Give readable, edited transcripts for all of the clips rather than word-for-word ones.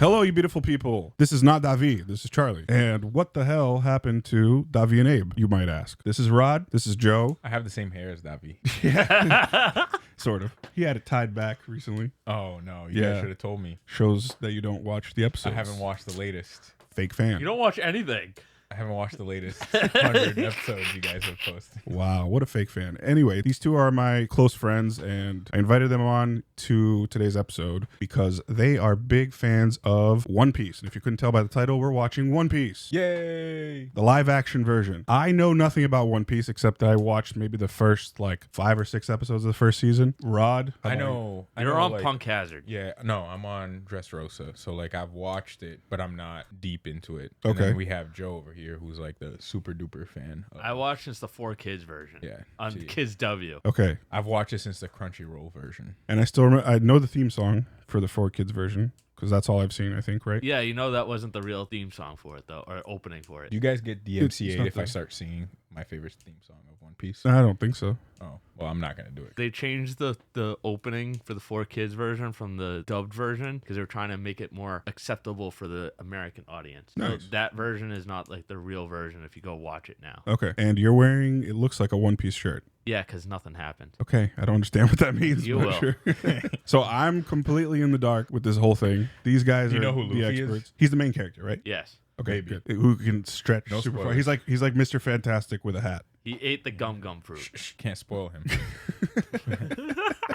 Hello, you beautiful people. This is not Davi. This is Charlie. And what the hell happened to Davi and Abe, you might ask? This is Rod. This is Joe. I have the same hair as Davi. Yeah. Sort of. He had it tied back recently. Oh, no. You guys should have told me. Shows that you don't watch the episodes. I haven't watched the latest. Fake fan. You don't watch anything. I haven't watched the latest 100 episodes you guys have posted. Wow, what a fake fan. Anyway, these two are my close friends, and I invited them on to today's episode because they are big fans of One Piece. And if you couldn't tell by the title, we're watching One Piece. Yay! The live action version. I know nothing about One Piece except that I watched maybe the first 5 or 6 episodes of the first season. Rod? I know. You're on Punk Hazard. Yeah, no, I'm on Dressrosa. So I've watched it, but I'm not deep into it. And Okay. then we have Joe over here who's like the super duper fan. I watched since the 4Kids version. Yeah. On see. Kids W. Okay. I've watched it since the Crunchyroll version. And I still remember, I know the theme song for the 4Kids version because that's all I've seen, I think, right? Yeah, you know that wasn't the real theme song for it, though, or opening for it. Do you guys get It's DMCA not if I the- start singing my favorite theme song of One Piece? I don't think so. Oh, well, I'm not going to do it. They changed the opening for the 4Kids version from the dubbed version because they were trying to make it more acceptable for the American audience. Nice. So that version is not like the real version if you go watch it now. Okay. And you're wearing, it looks like a One Piece shirt. Yeah, because nothing happened. Okay. I don't understand what that means. You but will. Sure. So I'm completely in the dark with this whole thing. These guys Do you are know who the Luffy is? experts. He's the main character, right? Yes. Okay, Maybe. good. Who can stretch No super far. spoilers. He's like Mr. Fantastic with a hat. He ate the gum fruit. Shh, can't spoil him.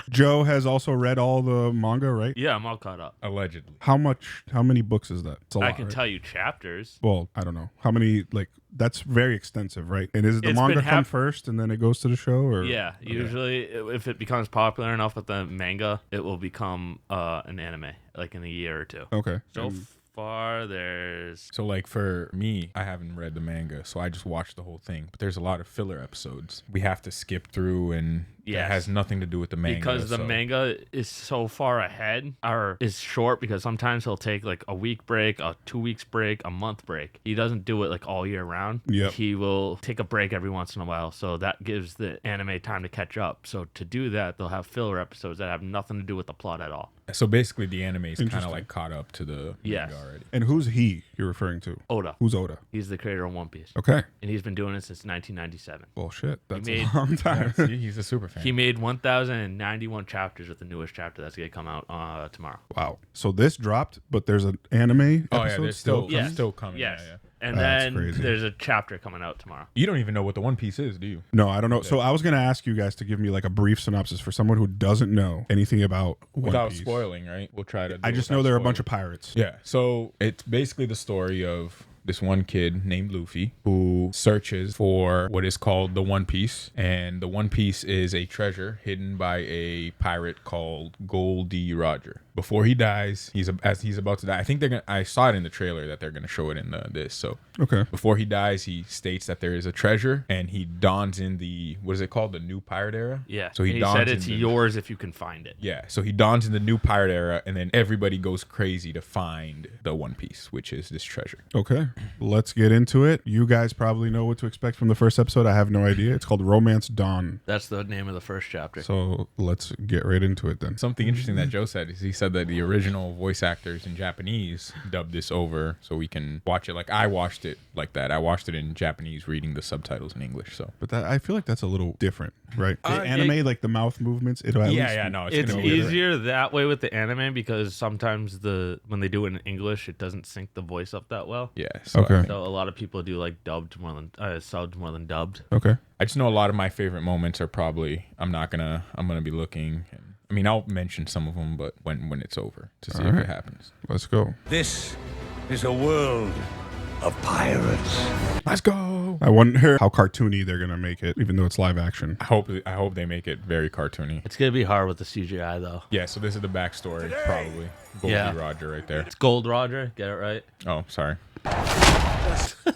Joe has also read all the manga, right? Yeah, I'm all caught up. Allegedly. How many books is that? It's a lot, I can right? tell you chapters. Well, I don't know. How many, that's very extensive, right? And is it the It's manga been come first and then it goes to the show? Or Yeah, Okay. usually if it becomes popular enough with the manga, it will become an anime, like in a year or two. Okay. So And- far, there's... So for me, I haven't read the manga, so I just watched the whole thing. But there's a lot of filler episodes we have to skip through, and Yes. it has nothing to do with the manga. Because the so- manga is so far ahead, or is short, because sometimes he'll take like a week break, a 2 weeks break, a month break. He doesn't do it like all year round. Yep. He will take a break every once in a while, so that gives the anime time to catch up. So to do that, they'll have filler episodes that have nothing to do with the plot at all. So basically, the anime is kind of Interesting. like caught up to the Yes. manga already. And who's he you're referring to? Oda. Who's Oda? He's the creator of One Piece. Okay. And he's been doing it since 1997. Well, shit. That's made- a long time. See, he's a super fan. He made 1,091 chapters with the newest chapter that's going to come out tomorrow. Wow. So this dropped, but there's an anime Oh yeah, episode they're still Yeah. still coming. Yes. Yeah, yeah. And That's then crazy. there's a chapter coming out tomorrow. You don't even know what the One Piece is, do you? No, I don't know. So I was going to ask you guys to give me a brief synopsis for someone who doesn't know anything about One Without Piece. spoiling, right? We'll try to. I just know there are a bunch of pirates. Yeah. So it's basically the story of this one kid named Luffy who searches for what is called the One Piece. And the One Piece is a treasure hidden by a pirate called Goldie Roger. Before he dies, as he's about to die, I think I saw it in the trailer that they're gonna show it in this. So Okay. before he dies, he states that there is a treasure, and he dons in the, what is it called, the new pirate era. Yeah. So And he dons said in it's the- yours if you can find it. Yeah, so he dons in the new pirate era, and then everybody goes crazy to find the One Piece, which is this treasure. Okay. Let's get into it. You guys probably know what to expect from the first episode. I have no idea. It's called Romance Dawn. That's the name of the first chapter. So let's get right into it then. Something interesting that Joe said is he said that the original voice actors in Japanese dubbed this over so we can watch it like I watched it like that. I watched it in Japanese reading the subtitles in English. So But I feel like that's a little different, right? The Uh, anime, like the mouth movements, it'll at least no, It's gonna be different. easier that way with the anime because sometimes when they do it in English, it doesn't sync the voice up that well. Yeah. So Okay. So a lot of people do like dubbed more than subbed more than dubbed. Okay. I just know a lot of my favorite moments are probably I'm gonna be looking. And, I mean, I'll mention some of them, but when it's over to see if Alright. it happens. Let's go. This is a world of pirates. Let's go. I wonder how cartoony they're going to make it, even though it's live action. I hope they make it very cartoony. It's gonna be hard with the CGI though. Yeah, so this is the backstory, probably. Goldie Yeah. Roger right there. It's Gold Roger, get it right? Oh, sorry.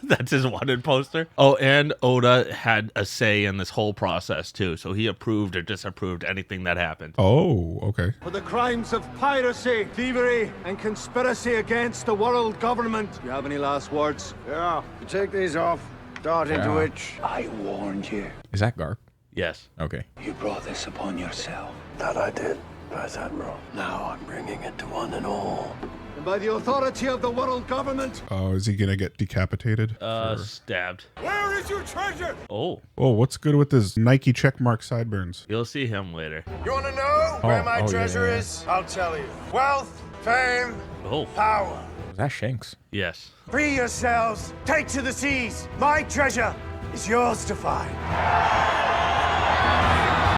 That's his wanted poster. Oh, and Oda had a say in this whole process too, so he approved or disapproved anything that happened. Oh, okay. For the crimes of piracy, thievery, and conspiracy against the world government. Do you have any last words? Yeah, you take these off, dart into Yeah. which I warned you. Is that Garp? Yes. Okay. You brought this upon yourself. that I did, Vice Admiral. Now I'm bringing it to one and all. and by the authority of the world government. Oh, is he gonna get decapitated? Stabbed. Where is your treasure? Oh, Oh, what's good with his Nike checkmark sideburns? you'll see him later. You want to know where my yeah, treasure yeah. is? I'll tell you. Wealth, fame, Oh, power. Was that Shanks? yes. Free yourselves. Take to the seas. My treasure is yours to find.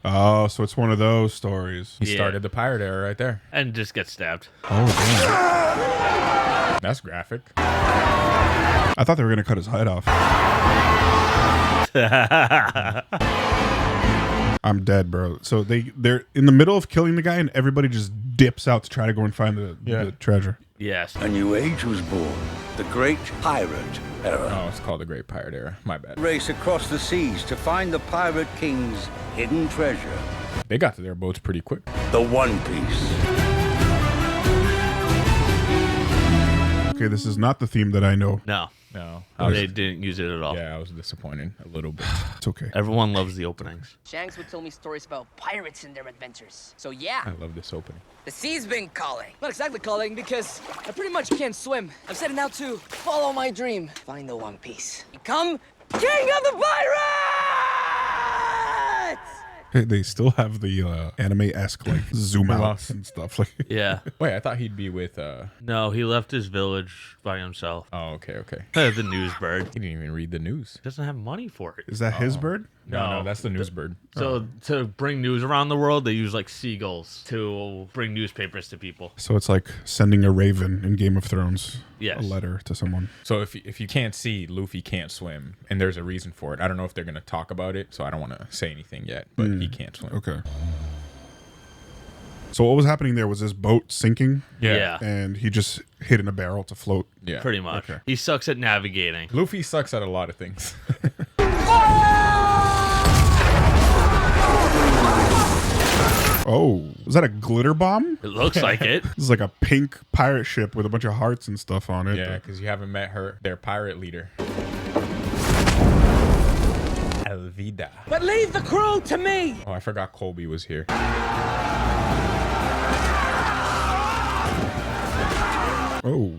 Oh, so it's one of those stories. He Yeah. started the pirate era right there. And just get stabbed. Oh, damn. That's graphic. I thought they were gonna cut his head off. I'm dead, bro. So they're in the middle of killing the guy, and everybody just dips out to try to go and find the treasure. Yes. A new age was born. The Great Pirate Era. Oh, it's called the Great Pirate Era. My bad. Race across the seas to find the Pirate King's hidden treasure. They got to their boats pretty quick. The One Piece. Okay, this is not the theme that I know. No. No. They didn't use it at all. Yeah, I was disappointed a little bit. It's okay. Everyone loves the openings. Shanks would tell me stories about pirates and their adventures. So yeah, I love this opening. the sea's been calling. Not exactly calling, because I pretty much can't swim. I'm setting out to follow my dream. Find the One Piece. Become King of the Pirates! They still have the anime-esque like zoom outs and stuff. Like, Yeah. Wait, I thought he'd be with No, he left his village by himself. Oh, okay. The news bird. He didn't even read the news. Doesn't have money for it. is that his bird? No, that's the news bird. So to bring news around the world, they use like seagulls to bring newspapers to people. So it's like sending a raven in Game of Thrones. Yes. A letter to someone. So if you can't see, Luffy can't swim, and there's a reason for it. I don't know if they're gonna talk about it, so I don't want to say anything yet. But he can't swim. Okay. So what was happening there was his boat sinking, Yeah. and he just hid in a barrel to float. Yeah. Pretty much. Okay. He sucks at navigating. Luffy sucks at a lot of things. Oh, was that a glitter bomb? It looks like it. This is like a pink pirate ship with a bunch of hearts and stuff on it. Yeah, because you haven't met their pirate leader. Elvida. But leave the crew to me! Oh, I forgot Colby was here. Oh.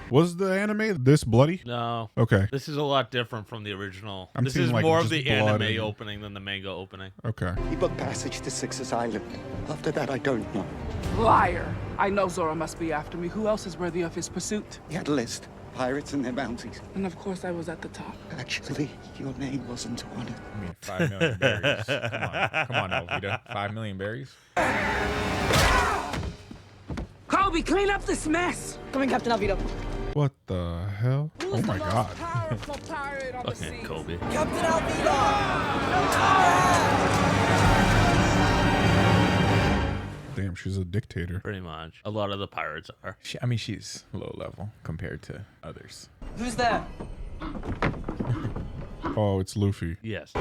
Was the anime this bloody? No. Okay. This is a lot different from the original. I'm This seeing, is like, more of just the blood anime and- opening than the manga opening. Okay. He booked passage to Six's Island. After that, I don't know. Liar. I know Zora must be after me. Who else is worthy of his pursuit? He had a list. Pirates and their bounties. And of course I was at the top. Actually, your name wasn't on it. I mean, 5 million berries. Come on, Elvida. 5 million berries? Kobe, clean up this mess! Coming, Captain Alvito. What the hell? Oh my god. Powerful pirate on the Fucking sea. Kobe. Captain Alvito! Damn, she's a dictator. Pretty much. A lot of the pirates are. She's low level compared to others. Who's that? Oh, it's Luffy. Yes.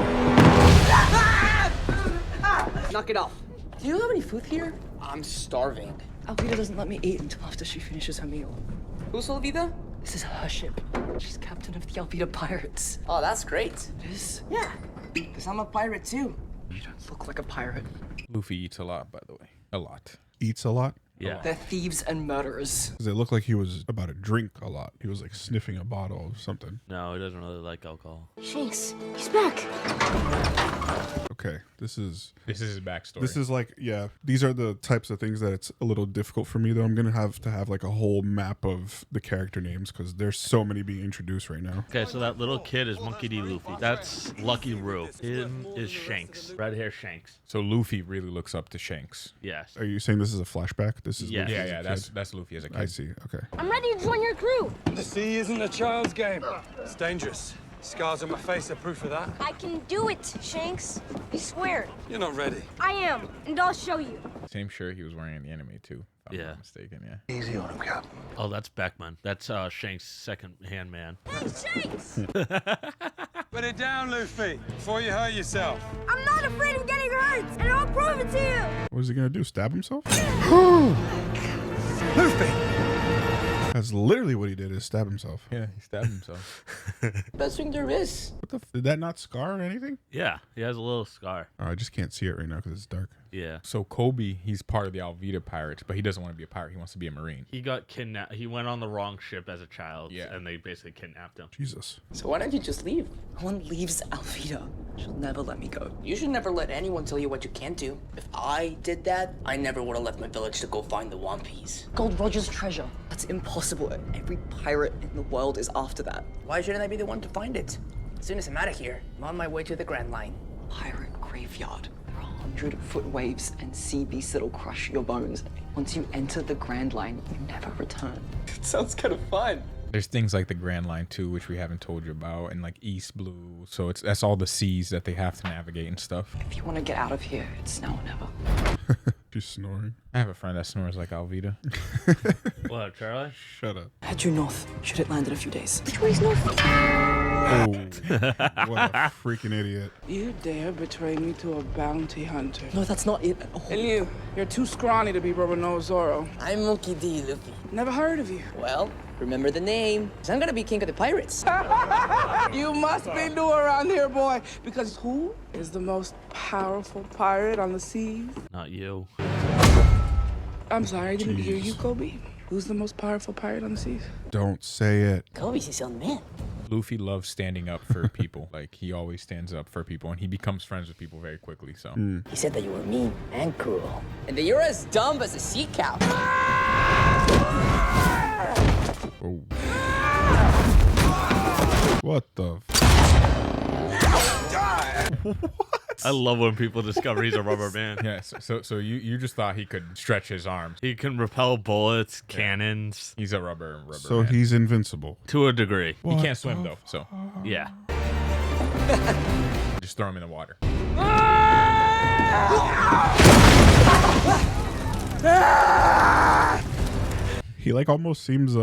Knock it off. Do you have any food here? I'm starving. Alvita doesn't let me eat until after she finishes her meal. Who's Alvita? This is her ship. She's captain of the Alvita Pirates. Oh, that's great. It is? Yeah, because I'm a pirate too. You don't look like a pirate. Luffy eats a lot, by the way. A lot. Eats a lot. Yeah. They're thieves and murderers. Because it looked like he was about to drink a lot. He was like sniffing a bottle of something. No, he doesn't really like alcohol. Shanks, he's back. Okay, this is This is his backstory. This is like, yeah, these are the types of things that it's a little difficult for me, though. I'm going to have like a whole map of the character names because there's so many being introduced right now. Okay, so that little kid is Monkey D. Luffy. That's Lucky Roo. Him is Shanks. Red hair Shanks. So Luffy really looks up to Shanks. Yes. Are you saying this is a flashback? This is Yes. Luffy Yeah, as a yeah, kid? that's Luffy as a kid. I see. Okay. I'm ready to join your crew. The sea isn't a child's game. It's dangerous. Scars on my face are proof of that. I can do it, Shanks. I swear. You're not ready. I am, and I'll show you. Same shirt he was wearing in the anime too. If I'm Yeah. not mistaken. Yeah. Easy on him, Cap. Oh, that's Beckman. That's Shanks' second-hand man. Hey, Shanks! Put it down, Luffy, before you hurt yourself. I'm not afraid of getting hurt, and I'll prove it to you. What is he going to do? Stab himself? Luffy! That's literally what he did, is stab himself. Yeah, he stabbed himself. Best thing there is. What the did that not scar or anything? Yeah, he has a little scar. Oh, I just can't see it right now because it's dark. Yeah. So Kobe, he's part of the Alvida pirates, but he doesn't want to be a pirate. He wants to be a Marine. He got kidnapped. He went on the wrong ship as a child, Yeah. and they basically kidnapped him. Jesus. So why don't you just leave? No one leaves Alvida. She'll never let me go. You should never let anyone tell you what you can't do. If I did that, I never would have left my village to go find the One Piece. Gold Roger's treasure. That's impossible. Every pirate in the world is after that. Why shouldn't I be the one to find it? As soon as I'm out of here, I'm on my way to the Grand Line. Pirate graveyard. There are 100-foot waves and sea beasts that'll crush your bones. Once you enter the Grand Line, you never return. It sounds kind of fun. There's things like the Grand Line too, which we haven't told you about, and like East Blue. So that's all the seas that they have to navigate and stuff. If you want to get out of here, it's now or never. She's snoring. I have a friend that snores like Alvida. What up, Charlie? Shut up. Head due north. Should it land in a few days? Which way's north? Oh, what a freaking idiot. You dare betray me to a bounty hunter. No, that's not it at all. And you're too scrawny to be Robert Zoro. I'm Monkey D. Luffy. Never heard of you. Well, remember the name. 'Cause I'm gonna be king of the pirates. You must be new around here, boy. Because who is the most powerful pirate on the seas? Not you. I'm sorry, I didn't hear you, Kobe. Who's the most powerful pirate on the seas? Don't say it. Kobe's his own man. Luffy loves standing up for people. Like, he always stands up for people, and he becomes friends with people very quickly, so. He said that you were mean and cruel. And that you're as dumb as a sea cow. Oh. What the? I love when people discover he's a rubber man. Yeah, so you just thought he could stretch his arms. He can repel bullets, cannons. He's a rubber So man. he's invincible. To a degree. He can't swim, though, so. Yeah. Just throw him in the water. He like almost seems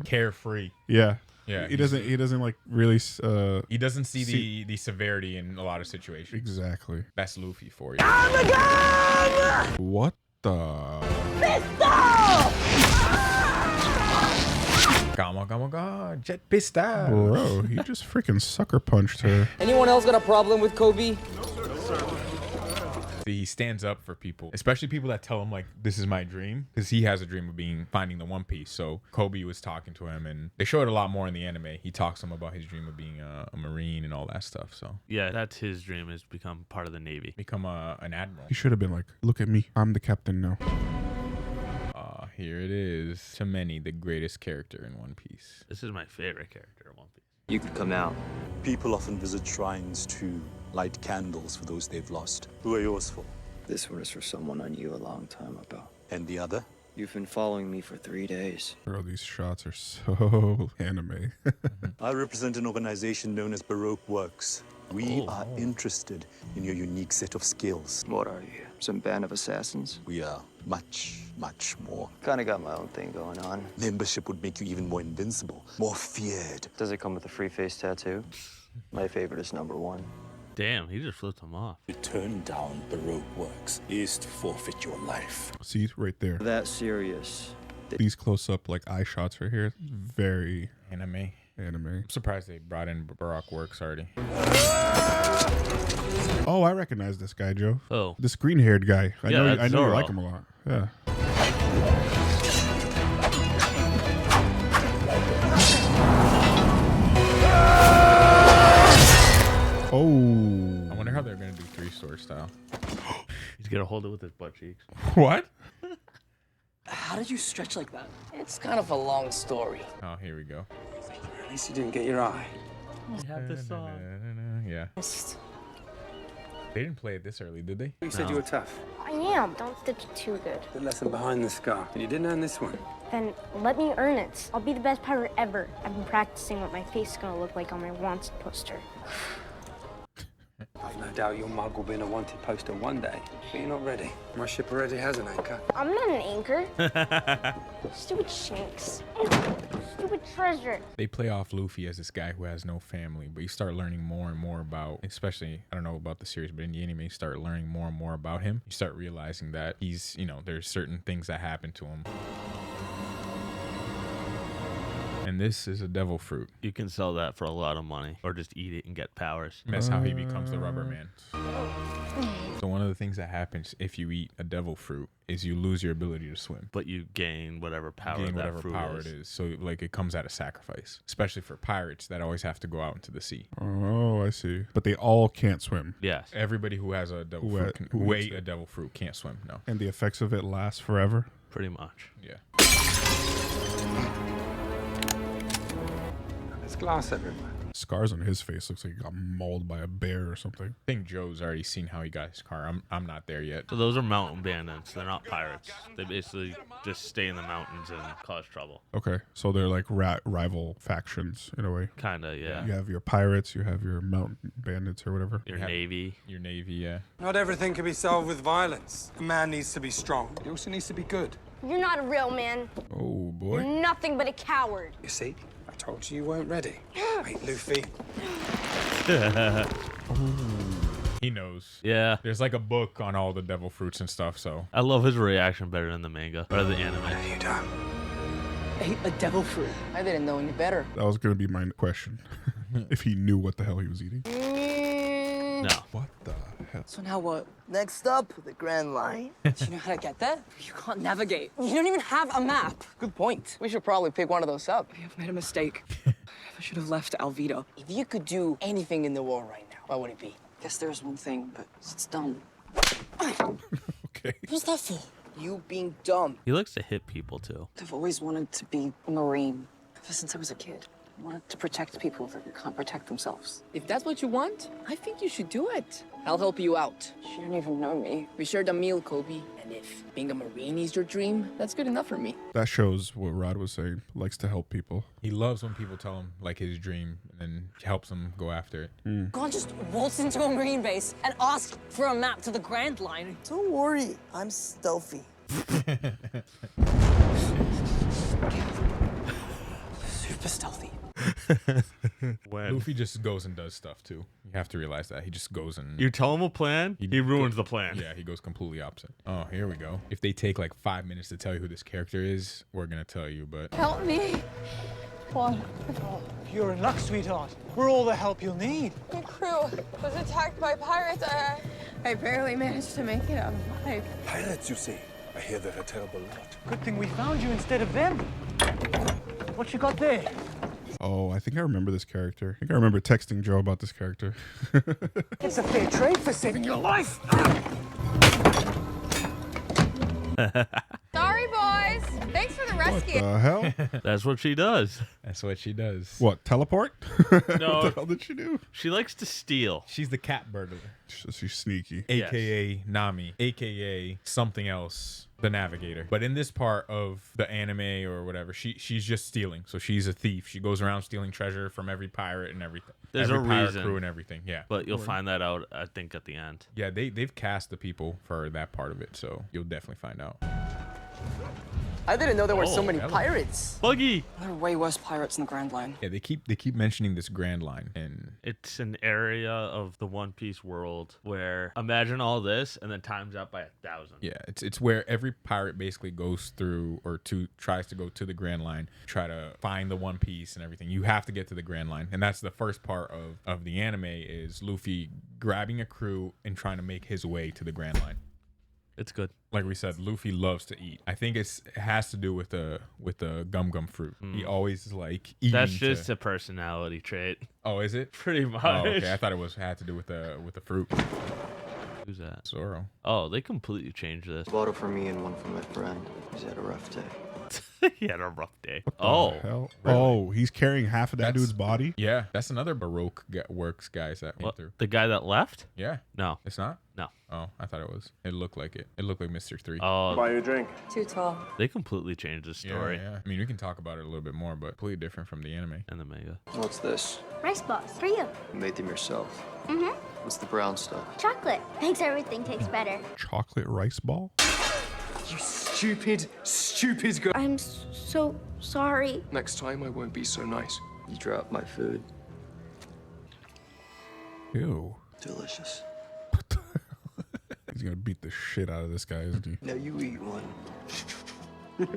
Carefree. yeah. Yeah, He doesn't like really He doesn't see the severity in a lot of situations. exactly. That's Luffy for you. What the? Gama, jet pistol. Bro, he just freaking sucker punched her. Anyone else got a problem with Kobe? He stands up for people, especially people that tell him like, this is my dream, because he has a dream of finding the One Piece. So Kobe was talking to him, and they show it a lot more in the anime. He talks to him about his dream of being a Marine and all that stuff. So Yeah, that's his dream, is become part of the Navy. become an admiral. He should have been like, look at me, I'm the captain now. Here it is. To many, the greatest character in One Piece. This is my favorite character in One Piece. You could come out. People often visit shrines to light candles for those they've lost. Who are yours for? This one is for someone I knew a long time ago. And the other? You've been following me for 3 days. Bro, these shots are so anime. I represent an organization known as Baroque Works. We are interested in your unique set of skills. What are you? Some band of assassins? We are much, much more. Kinda got my own thing going on. Membership would make you even more invincible, more feared. Does it come with a free face tattoo? My favorite is #1. Damn, he just flipped him off. To turn down Baroque Works is to forfeit your life. See, right there. That serious. These close-up like eye shots right here. Very Anime. anime. I'm surprised they brought in Baroque Works already. Oh, I recognize this guy, Joe. Oh. This green-haired guy. I Yeah, know that's you Zoro. like him a lot. Yeah. Oh. I wonder how they're gonna do 3-sword style. He's gonna hold it with his butt cheeks. What? How did you stretch like that? It's kind of a long story. Oh, here we go. At least you didn't get your eye. We have this song. Yeah. They didn't play it this early, did they? You said you were tough. I am. Don't stitch it too good. The lesson behind the scar. And you didn't earn this one. Then let me earn it. I'll be the best pirate ever. I've been practicing what my face is gonna look like on my wanted poster. I've no doubt your mug will be in a wanted poster one day, but you're not ready. My ship already has an anchor. I'm not an anchor. Stupid Shanks. Stupid treasure. They play off Luffy as this guy who has no family, but you start learning more and more about, especially, I don't know about the series, but in the anime, you start learning more and more about him. You start realizing that he's, there's certain things that happen to him. And this is a devil fruit. You can sell that for a lot of money or just eat it and get powers. And that's how he becomes the rubber man. So one of the things that happens if you eat a devil fruit is you lose your ability to swim. But you gain whatever power Gain that whatever fruit power is. it is. So like it comes at a sacrifice, especially for pirates that always have to go out into the sea. Oh, I see. But they all can't swim. Yes. Everybody who has a devil fruit, who ate a devil fruit can't swim. No. And the effects of it last forever? Pretty much. Yeah. There's glass everywhere. Scars on his face. Looks like he got mauled by a bear or something. I think Joe's already seen how he got his car. I'm not there yet. So those are mountain bandits. They're not pirates. They basically just stay in the mountains and cause trouble. Okay. So they're like rival factions in a way. Kinda, yeah. You have your pirates, you have your mountain bandits or whatever. Your navy. Your navy, yeah. Not everything can be solved with violence. A man needs to be strong. He also needs to be good. You're not a real man. Oh, boy. You're nothing but a coward. You see? I told you weren't ready. Wait, Luffy. He knows. Yeah. There's like a book on all the devil fruits and stuff, so. I love his reaction better than the manga or the anime. What have you done? Ate a devil fruit. I didn't know any better. That was going to be my question. If he knew what the hell he was eating. No. What the hell? So now what? Next up, the Grand Line. Do you know how to get there? You can't navigate. You don't even have a map. Good point. We should probably pick one of those up. We have made a mistake. I should have left Alvito. If you could do anything in the world right now, what would it be? Guess there's one thing, but it's dumb. Okay. What's that for? You being dumb. He likes to hit people too. I've always wanted to be a Marine. Ever since I was a kid. I wanted to protect people that can't protect themselves. If that's what you want, I think you should do it. I'll help you out. She don't even know me. We shared a meal, Kobe. And if being a Marine is your dream, that's good enough for me. That shows what Rod was saying. Likes to help people. He loves when people tell him like his dream and then helps him go after it. Go on, just waltz into a Marine base and ask for a map to the Grand Line. Don't worry, I'm stealthy. Super stealthy. When Luffy just goes and does stuff too. You have to realize that. He just goes and... you tell him a plan, he ruins the plan. Yeah, he goes completely opposite. Oh, here we go. If they take like 5 minutes to tell you who this character is, we're going to tell you, but... Help me. What? You're in luck, sweetheart. We're all the help you'll need. The crew was attacked by pirates. I barely managed to make it out alive. Pirates, you say? I hear they're a terrible lot. Good thing we found you instead of them. What you got there? Oh, I think I remember this character. I think I remember texting Joe about this character. It's a fair trade for saving your life. Sorry, boys. Thanks for the rescue. What the hell? That's what she does. That's what she does. What, teleport? No. What the hell did she do? She likes to steal. She's the cat burglar. She's sneaky. AKA Nami. AKA something else. The navigator. But in this part of the anime or whatever, she's just stealing. So she's a thief. She goes around stealing treasure from every pirate and everything. There's every a pirate reason. crew and everything. Yeah. But you'll find that out, I think, at the end. Yeah, they've cast the people for that part of it, so you'll definitely find out. I didn't know there were so Oh, many hello. pirates. Buggy! There are way worse pirates in the Grand Line. Yeah, they keep mentioning this Grand Line, and It's an area of the One Piece world where imagine all this and then times out by 1,000. yeah, it's where every pirate basically goes through or tries to go to the Grand Line, try to find the One Piece and everything. You have to get to the Grand Line, and that's the first part of the anime is Luffy grabbing a crew and trying to make his way to the Grand Line. It's good. Like we said, Luffy loves to eat. I think it has to do with the gum fruit. He always is like eating. That's just a personality trait. Oh, is it? Pretty much. Oh, okay. I thought it had to do with the fruit. Who's that? Zoro. Oh, they completely changed this. Bottle for me and one for my friend. He's had a rough day. He had a rough day. What the Oh, hell? Really? Oh, he's carrying half of that dude's body? Yeah, that's another Baroque works guys that came what? through. The guy that left? Yeah. No. It's not? No. Oh, I thought it was. It looked like it. It looked like Mr. 3. Oh, Buy you a drink. Too tall. they completely changed the story Yeah. I mean, we can talk about it a little bit more, but completely different from the anime. and the manga. What's this? Rice balls for you. You made them yourself. Mm-hmm. What's the brown stuff? Chocolate makes everything taste better. Chocolate rice ball? You stupid girl. I'm so sorry. Next time I won't be so nice. You dropped my food. Ew. Delicious. He's gonna beat the shit out of this guy, isn't he? Now you eat one.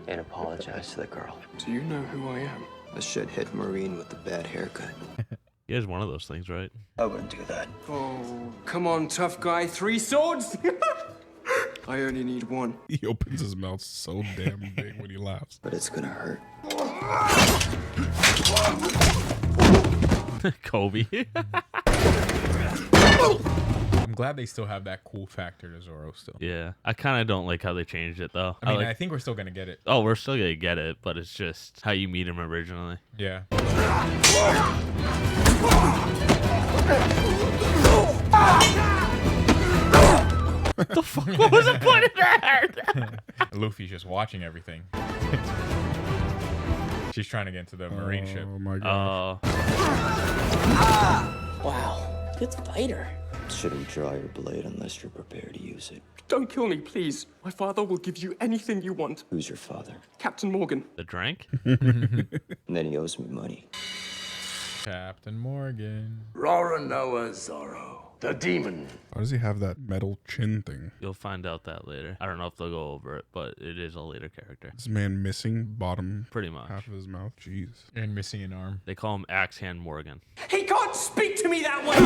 And apologize to the girl. Do you know who I am? A shithead Marine with a bad haircut. He has one of those things, right? I wouldn't do that. Oh, come on, tough guy. 3 swords? I only need 1. He opens his mouth so damn big when he laughs. But it's gonna hurt. Kobe. I'm glad they still have that cool factor to Zoro still. Yeah. I kind of don't like how they changed it, though. I mean, like, I think we're still gonna get it. oh, we're still going to get it, but it's just how you meet him originally. Yeah. What the fuck? What was the point of that? Luffy's just watching everything. She's trying to get into the Marine ship. Oh my god. Wow, good fighter. Shouldn't draw your blade unless you're prepared to use it. Don't kill me, please. My father will give you anything you want. Who's your father? Captain Morgan. The drink? And then he owes me money. Captain Morgan. Roranoa Zoro, the demon. Why does he have that metal chin thing? You'll find out that later. I don't know if they'll go over it, but it is a later character. This man missing bottom Pretty much. half of his mouth. Jeez. And missing an arm. They call him Axe Hand Morgan. He can't speak to me that way!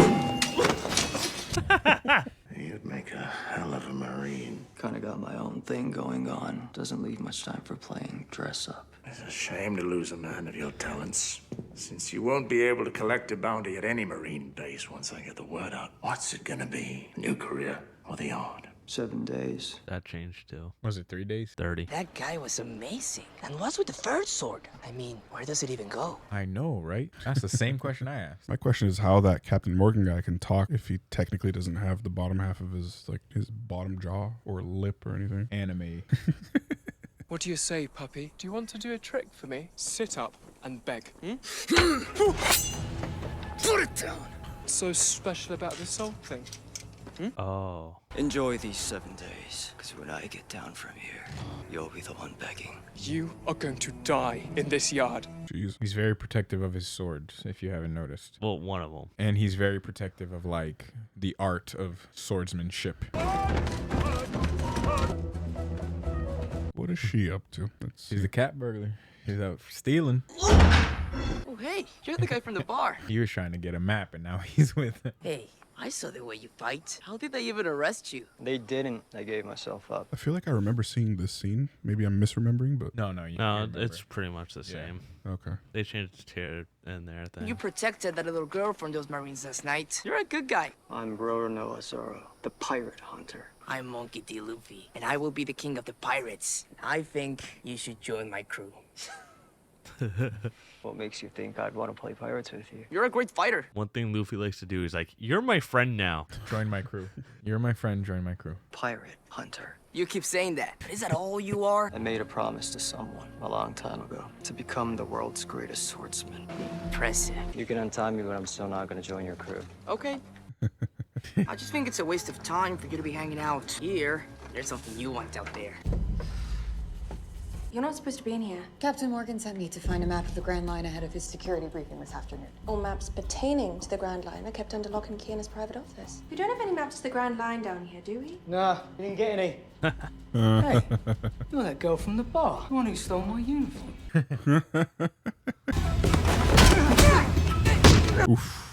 You'd make a hell of a Marine. Kinda got my own thing going on. Doesn't leave much time for playing dress up. It's a shame to lose a man of your talents, since you won't be able to collect a bounty at any Marine base once I get the word out. What's it gonna be? A new career or the Yard? 7 days. That changed too. Was it 3 days? 30. That guy was amazing. And what's with the third sword? I mean, where does it even go? I know, right? That's the same question I asked. My question is how that Captain Morgan guy can talk if he technically doesn't have the bottom half of his bottom jaw or lip or anything. Anime. What do you say, puppy? Do you want to do a trick for me? Sit up and beg. Put it down! What's so special about this whole thing? Oh. Enjoy these 7 days, because when I get down from here, you'll be the one begging. You are going to die in this yard. Jeez. He's very protective of his swords, if you haven't noticed. Well, one of them. And he's very protective of, like, the art of swordsmanship. What is she up to? He's a cat burglar. He's out stealing. Oh, hey, you're the guy from the bar. He was trying to get a map, and now he's with... Hey, I saw the way you fight. How did they even arrest you? They didn't. I gave myself up. I feel like I remember seeing this scene. Maybe I'm misremembering, but No, No, remember. it's pretty much the same. okay. They changed the tier in there, I think. You protected that little girl from those Marines last night. You're a good guy. I'm Roranoa Zoro, the pirate hunter. I'm Monkey D. Luffy, and I will be the king of the pirates. I think you should join my crew. What makes you think I'd want to play pirates with you? You're a great fighter. One thing Luffy likes to do is like, you're my friend now. Join my crew. You're my friend, join my crew. Pirate hunter. You keep saying that. Is that all you are? I made a promise to someone a long time ago to become the world's greatest swordsman. Impressive. You can untie me, but I'm still not going to join your crew. Okay. I just think it's a waste of time for you to be hanging out here. There's something you want out there. You're not supposed to be in here. Captain Morgan sent me to find a map of the Grand Line ahead of his security briefing this afternoon. All maps pertaining to the Grand Line are kept under lock and key in his private office. We don't have any maps to the Grand Line down here, do we? Nah, you didn't get any. Hey, you're that girl from the bar. The one who stole my uniform. Oof.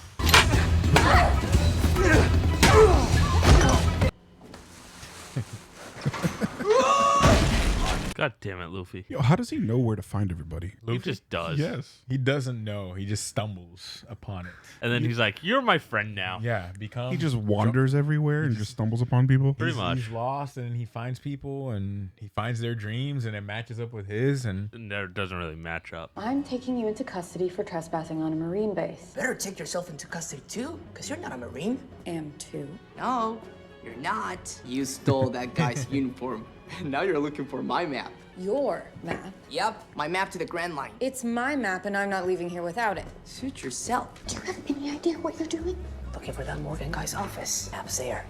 God damn it, Luffy. Yo, how does he know where to find everybody? He just does. Yes. He doesn't know. He just stumbles upon it. And then he's like, you're my friend now. Yeah, become... He just wanders everywhere and just stumbles upon people. Pretty much. He's lost, and he finds people, and he finds their dreams, and it matches up with his, and... It doesn't really match up. I'm taking you into custody for trespassing on a Marine base. Better take yourself into custody too, because you're not a Marine. Am too. No, you're not. You stole that guy's uniform. Now you're looking for my map. Your map? Yep, my map to the Grand Line. It's my map and I'm not leaving here without it. Suit yourself. Do you have any idea what you're doing? Looking for that Morgan guy's office. Map's there,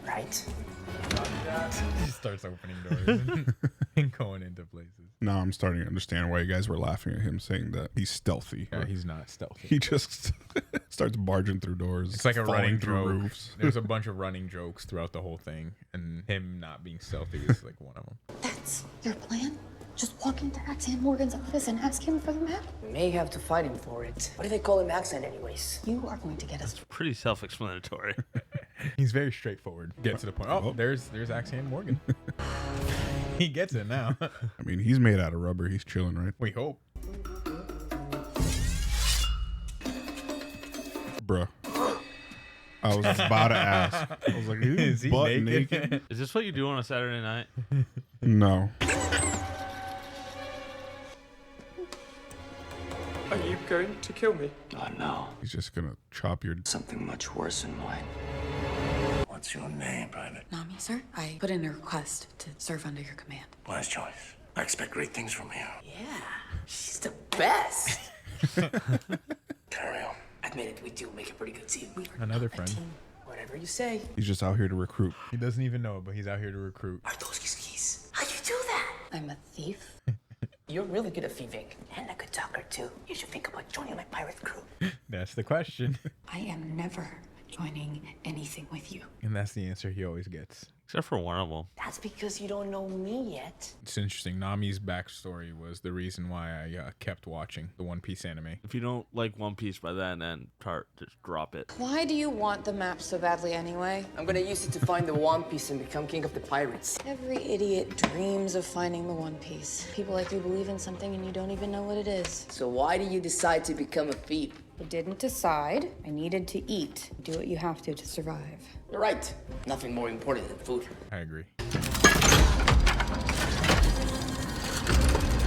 right? He starts opening doors and going into places. Now I'm starting to understand why you guys were laughing at him saying that he's stealthy. Yeah, he's not stealthy. He just starts barging through doors. It's like a falling running through joke. roofs. There's a bunch of running jokes throughout the whole thing, and him not being stealthy is like one of them. That's your plan? Just walk into Accent Morgan's office and ask him for the map. May have to fight him for it. What do they call him accent anyways? You are going to get us. Pretty self-explanatory. He's very straightforward. Get to the point. Oh, there's Axian Morgan. He gets it now. I mean, he's made out of rubber. He's chilling, right? We hope. Bruh. I was about to ask. I was like, is he butt naked? Is this what you do on a Saturday night? No. Are you going to kill me? Oh, no. He's just gonna chop your... Something much worse in mind. What's your name, Private? NORMIE, sir. I put in a request to serve under your command. Wise choice. I expect great things from you. Yeah, she's the best. Carry on. Admit it, we do make a pretty good team. We are Another a friend. team. Whatever you say. He's just out here to recruit. He doesn't even know it, but he's out here to recruit. Are those his keys? How'd you do that? I'm a thief. You're really good at thieving. And a good talker, too. You should think about joining my pirate crew. That's the question. I am never joining anything with you. And that's the answer he always gets. Except for one of them. That's because you don't know me yet. It's interesting. Nami's backstory was the reason why I kept watching the One Piece anime. If you don't like One Piece by then, Tart, just drop it. Why do you want the map so badly anyway? I'm gonna use it to find the One Piece and become king of the pirates. Every idiot dreams of finding the One Piece. People like you believe in something and you don't even know what it is. So why do you decide to become a thief? I didn't decide. I needed to eat. Do what you have to survive. You're right. Nothing more important than food. I agree.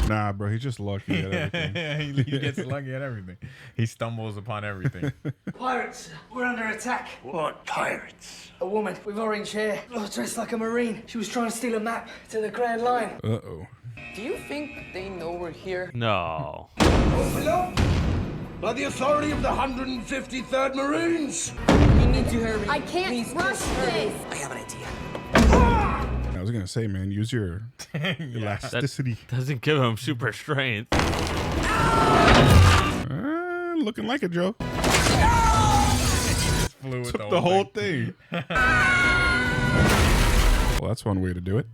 Nah, bro, he's just lucky at everything. He gets lucky at everything. He stumbles upon everything. Pirates, we're under attack. What pirates? A woman with orange hair, dressed like a marine. She was trying to steal a map to the Grand Line. Uh-oh. Do you think they know we're here? No. Open up! By the authority of the 153rd Marines! You need to hurry. I can't Please, rush just hurry. this. I have an idea. I was gonna say, man, use your elasticity. Doesn't give him super strength. Looking like it, Joe. Flew with Took the whole thing. Well, that's one way to do it.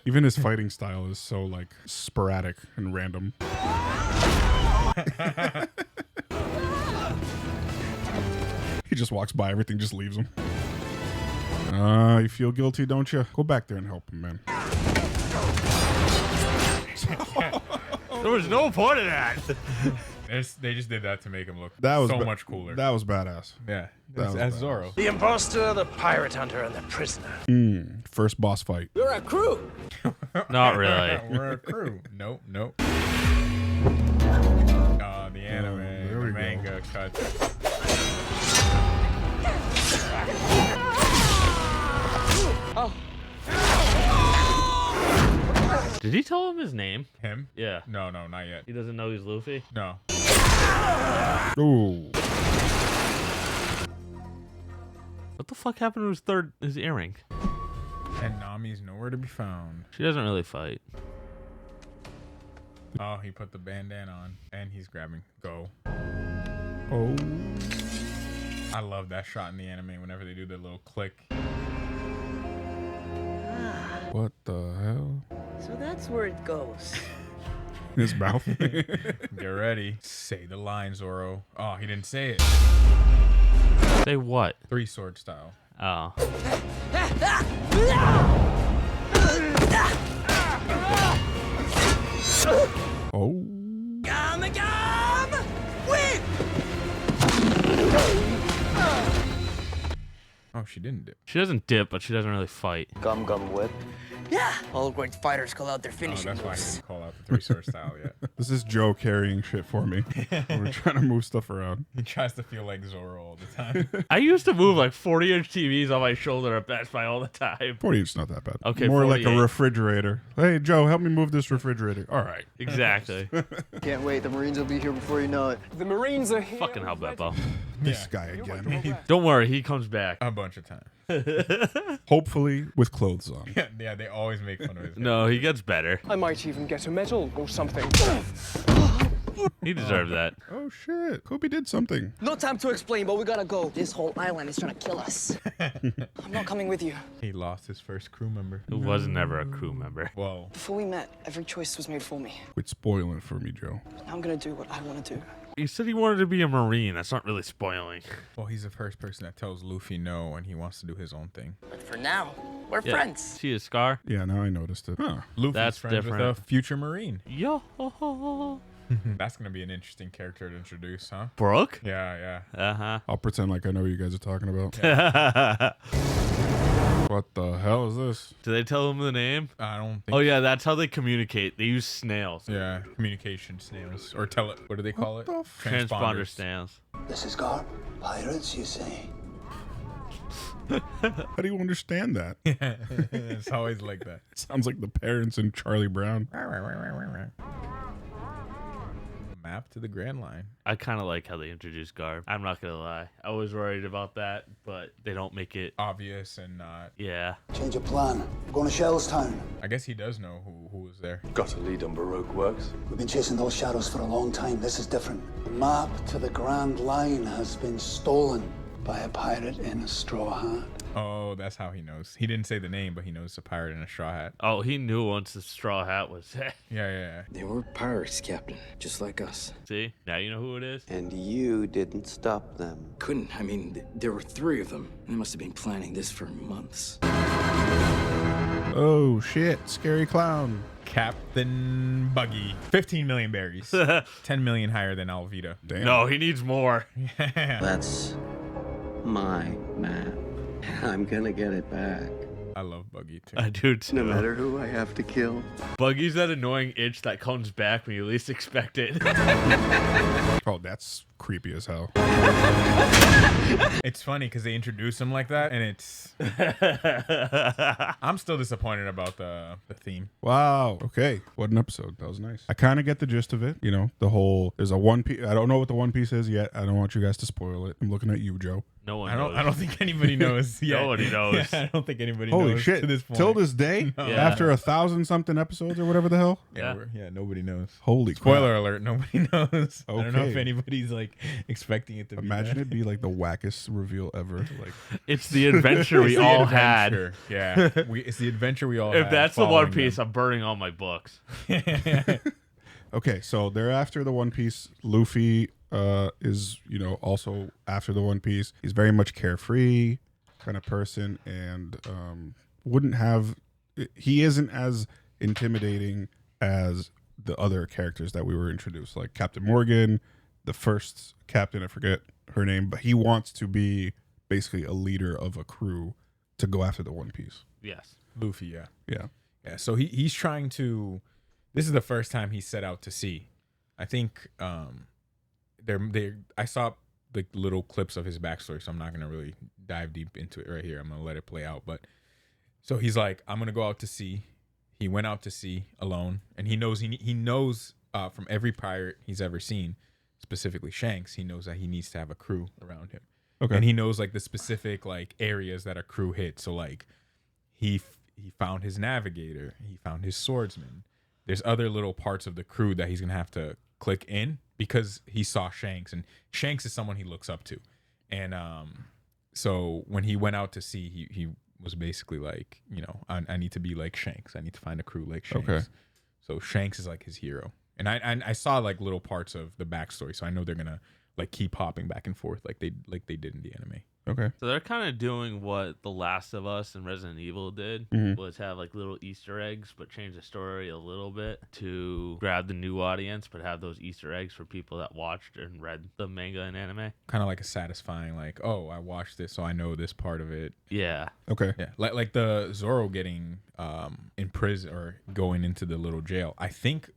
Even his fighting style is so like sporadic and random. He just walks by, everything just leaves him. You feel guilty, don't you? Go back there and help him, man. There was no point of that. They just did that to make him look so much cooler. That was badass. Yeah, That as was Zoro. The imposter, the pirate hunter, and the prisoner. First boss fight. We're a crew. Not really. We're a crew. Nope. Oh, the anime, there the we manga cut. Oh. Did he tell him his name? Him? Yeah. No, not yet. He doesn't know he's Luffy? No. Ooh. What the fuck happened to his earring? And Nami's nowhere to be found. She doesn't really fight. Oh, he put the bandana on and he's grabbing. Go. Oh. I love that shot in the anime whenever they do the little click. What the hell? So that's where it goes. His mouth. Get ready. Say the line, Zoro. Oh, he didn't say it. Say what? 3-sword style. Oh. Oh. Whip! Oh, she didn't dip. She doesn't dip, but she doesn't really fight. Gum whip. Yeah. All great fighters call out their Oh, finishing that's why he moves. didn't call out the 3-sword style yet. This is Joe carrying shit for me. We're trying to move stuff around. He tries to feel like Zoro all the time. I used to move like 40-inch TVs on my shoulder at Best Buy all the time. 40 is not that bad. Okay, More like a 48. refrigerator. Hey, Joe, help me move this refrigerator. All right. Exactly. Can't wait. The Marines will be here before you know it. The Marines are here. Fucking hell, Beppo. This guy again. Don't worry, he comes back. A bunch of times. Hopefully with clothes on. Yeah, they always make fun of his No, he gets better. I might even get a medal or something. He deserved that. Oh shit, Kobe did something. No time to explain, but we gotta go. This whole island is trying to kill us. I'm not coming with you. He lost his first crew member. Who was never a crew member. Whoa. Before we met, every choice was made for me. Quit spoiling it for me, Joe. Now I'm gonna do what I want to do. He said he wanted to be a Marine. That's not really spoiling. Well, he's the first person that tells Luffy no, and he wants to do his own thing. But for now, we're friends. See his scar? Yeah, now I noticed it. Huh. Luffy's That's friends different. with a future Marine. Yo. That's gonna be an interesting character to introduce, huh? Brooke? Yeah. Uh-huh. I'll pretend like I know what you guys are talking about. What the hell is this? Do they tell him the name? I don't think. Oh yeah, that's how they communicate. They use snails. Yeah, communication snails or what do they call it? Transponder snails. This is Garp. Pirates, you say? How do you understand that? It's always like that. It sounds like the parents in Charlie Brown. Map to the Grand Line. I kind of like how they introduced Garb. I'm not gonna lie. I was worried about that, but they don't make it Obvious and not. Yeah. Change of plan. We're going to Shellstown. I guess he does know who was there. Got a lead on Baroque works. We've been chasing those shadows for a long time. This is different. The map to the Grand Line has been stolen by a pirate in a straw hat. Oh, that's how he knows. He didn't say the name, but he knows it's a pirate in a straw hat. Oh, he knew once the straw hat was Yeah. They were pirates, Captain, just like us. See? Now you know who it is? And you didn't stop them. Couldn't. I mean, there were 3 of them. They must have been planning this for months. Oh shit, scary clown. Captain Buggy. 15 million berries. 10 million higher than Alvita. Damn. No, he needs more. That's my map. I'm gonna get it back. I love Buggy too. I do too. No matter who I have to kill. Buggy's that annoying itch that comes back when you least expect it. Oh, that's creepy as hell. It's funny because they introduce him like that, and it's. I'm still disappointed about the theme. Wow. Okay. What an episode. That was nice. I kind of get the gist of it. You know, the whole, there's a One Piece. I don't know what the One Piece is yet. I don't want you guys to spoil it. I'm looking at you, Joe. No one knows. I don't think anybody knows yet. Nobody knows. Yeah, I don't think anybody Holy knows shit. to this point. Till this day? No. Yeah. After 1,000-something episodes or whatever the hell? Yeah, nobody knows. Holy Spoiler alert, nobody knows. I don't know if Okay. anybody's like expecting it to be Imagine that. it'd be like the wackest reveal ever. Like, It's the adventure we It's the all adventure. had. Yeah, it's the adventure we all had. If that's the One following Piece, them. I'm burning all my books. okay, so they're after the One Piece. Luffy is, you know, also after the One Piece. He's very much carefree kind of person and wouldn't have. He isn't as intimidating as the other characters that we were introduced, like Captain Morgan, the first captain, I forget her name, but he wants to be basically a leader of a crew to go after the One Piece. Yes. Luffy, yeah. Yeah. So he's trying to. This is the first time he set out to sea. I think I saw like little clips of his backstory, so I'm not gonna really dive deep into it right here. I'm gonna let it play out. But so he's like, I'm gonna go out to sea. He went out to sea alone, and he knows from every pirate he's ever seen, specifically Shanks, he knows that he needs to have a crew around him. Okay. And he knows like the specific like areas that a crew hit. So like he found his navigator, he found his swordsman. There's other little parts of the crew that he's gonna have to click in because he saw Shanks, and Shanks is someone he looks up to. And so when he went out to sea, he was basically like, you know, I need to be like Shanks. I need to find a crew like Shanks. Okay. So Shanks is like his hero. And I saw like little parts of the backstory, so I know they're gonna like keep hopping back and forth like they did in the anime. Okay. So they're kind of doing what The Last of Us and Resident Evil did, was have like little Easter eggs, but change the story a little bit to grab the new audience, but have those Easter eggs for people that watched and read the manga and anime. Kind of like a satisfying, like, oh, I watched this, so I know this part of it. Yeah. Okay. Yeah, like the Zoro getting in prison or going into the little jail. I think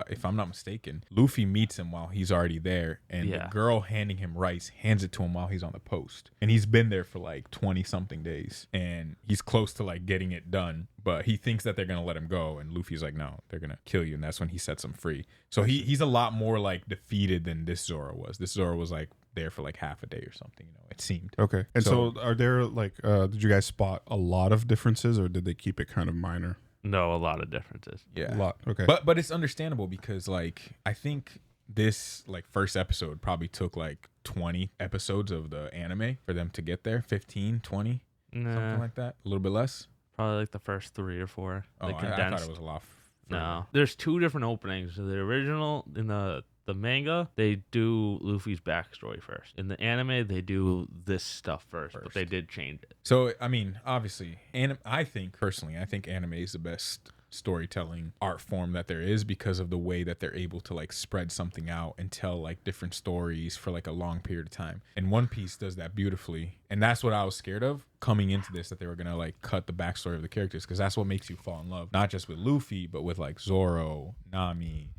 if I'm not mistaken, Luffy meets him while he's already there, and the girl handing him rice hands it to him while he's on the post, and he's been there for like 20 something days, and he's close to like getting it done, but he thinks that they're gonna let him go, and Luffy's like, no, they're gonna kill you, and that's when he sets him free. So he's a lot more like defeated than this Zoro was. This Zoro was like there for like half a day or something, you know, it seemed. Okay. And so are there like did you guys spot a lot of differences, or did they keep it kind of minor? No, a lot of differences. Yeah, A lot. Okay. But it's understandable because like I think this like first episode probably took like 20 episodes of the anime for them to get there. 15, 20, something like that. A little bit less. Probably like the first 3 or 4. Oh, I thought it was a lot. No, there's 2 different openings. So the original in the manga, they do Luffy's backstory first. In the anime, they do this stuff first. But they did change it. So I mean, obviously, I think anime is the best storytelling art form that there is because of the way that they're able to like spread something out and tell like different stories for like a long period of time. And One Piece does that beautifully. And that's what I was scared of coming into this, that they were gonna like cut the backstory of the characters, because that's what makes you fall in love, not just with Luffy, but with like Zoro, Nami,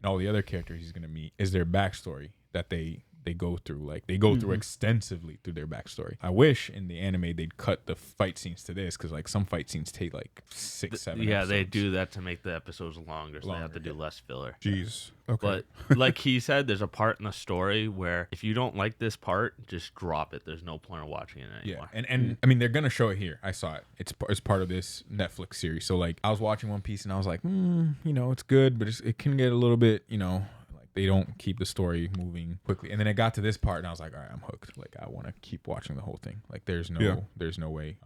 and all the other characters he's gonna meet, is their backstory that they go through. Like they go through extensively through their backstory. I wish in the anime they'd cut the fight scenes to this, because like some fight scenes take like 6, 7 Yeah, episodes. they do that to make the episodes longer, so they have to do less filler. Jeez. Okay. But like he said, there's a part in the story where if you don't like this part, just drop it. There's no point of watching it anymore. Yeah, and I mean they're gonna show it here. I saw it. It's part of this Netflix series. So like I was watching One Piece and I was like, it's good, but it can get a little bit, they don't keep the story moving quickly. And then it got to this part and I was like, all right, I'm hooked. Like I want to keep watching the whole thing. Like there's no way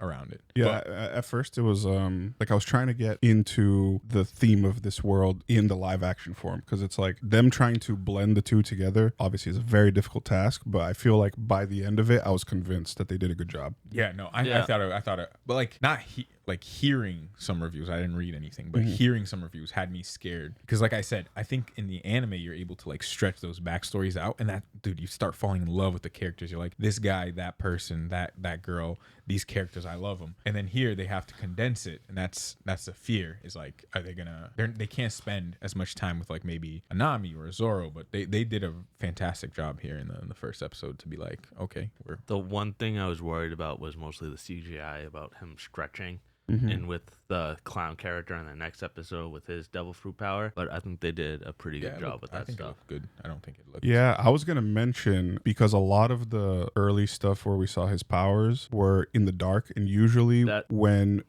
around it. Yeah, at first it was like I was trying to get into the theme of this world in the live action form, because it's like them trying to blend the two together obviously is a very difficult task, but I feel like by the end of it I was convinced that they did a good job. Yeah, no, I thought it, but like not like hearing some reviews, I didn't read anything, but hearing some reviews had me scared, because like I said, I think in the anime you're able to like stretch those backstories out, and that dude, you start falling in love with the characters. You're like, this guy, that person, that girl, these characters, I love them. And then here they have to condense it, and that's the fear, is like, are they gonna, they can't spend as much time with like maybe a Nami or a Zoro, but they did a fantastic job here in the first episode to be like, okay, the one thing I was worried about was mostly the CGI, about him stretching. And with the clown character in the next episode with his devil fruit power, but I think they did a pretty good job with that stuff. It looked good. I don't think it looked. Yeah, I was gonna mention, because a lot of the early stuff where we saw his powers were in the dark, and usually when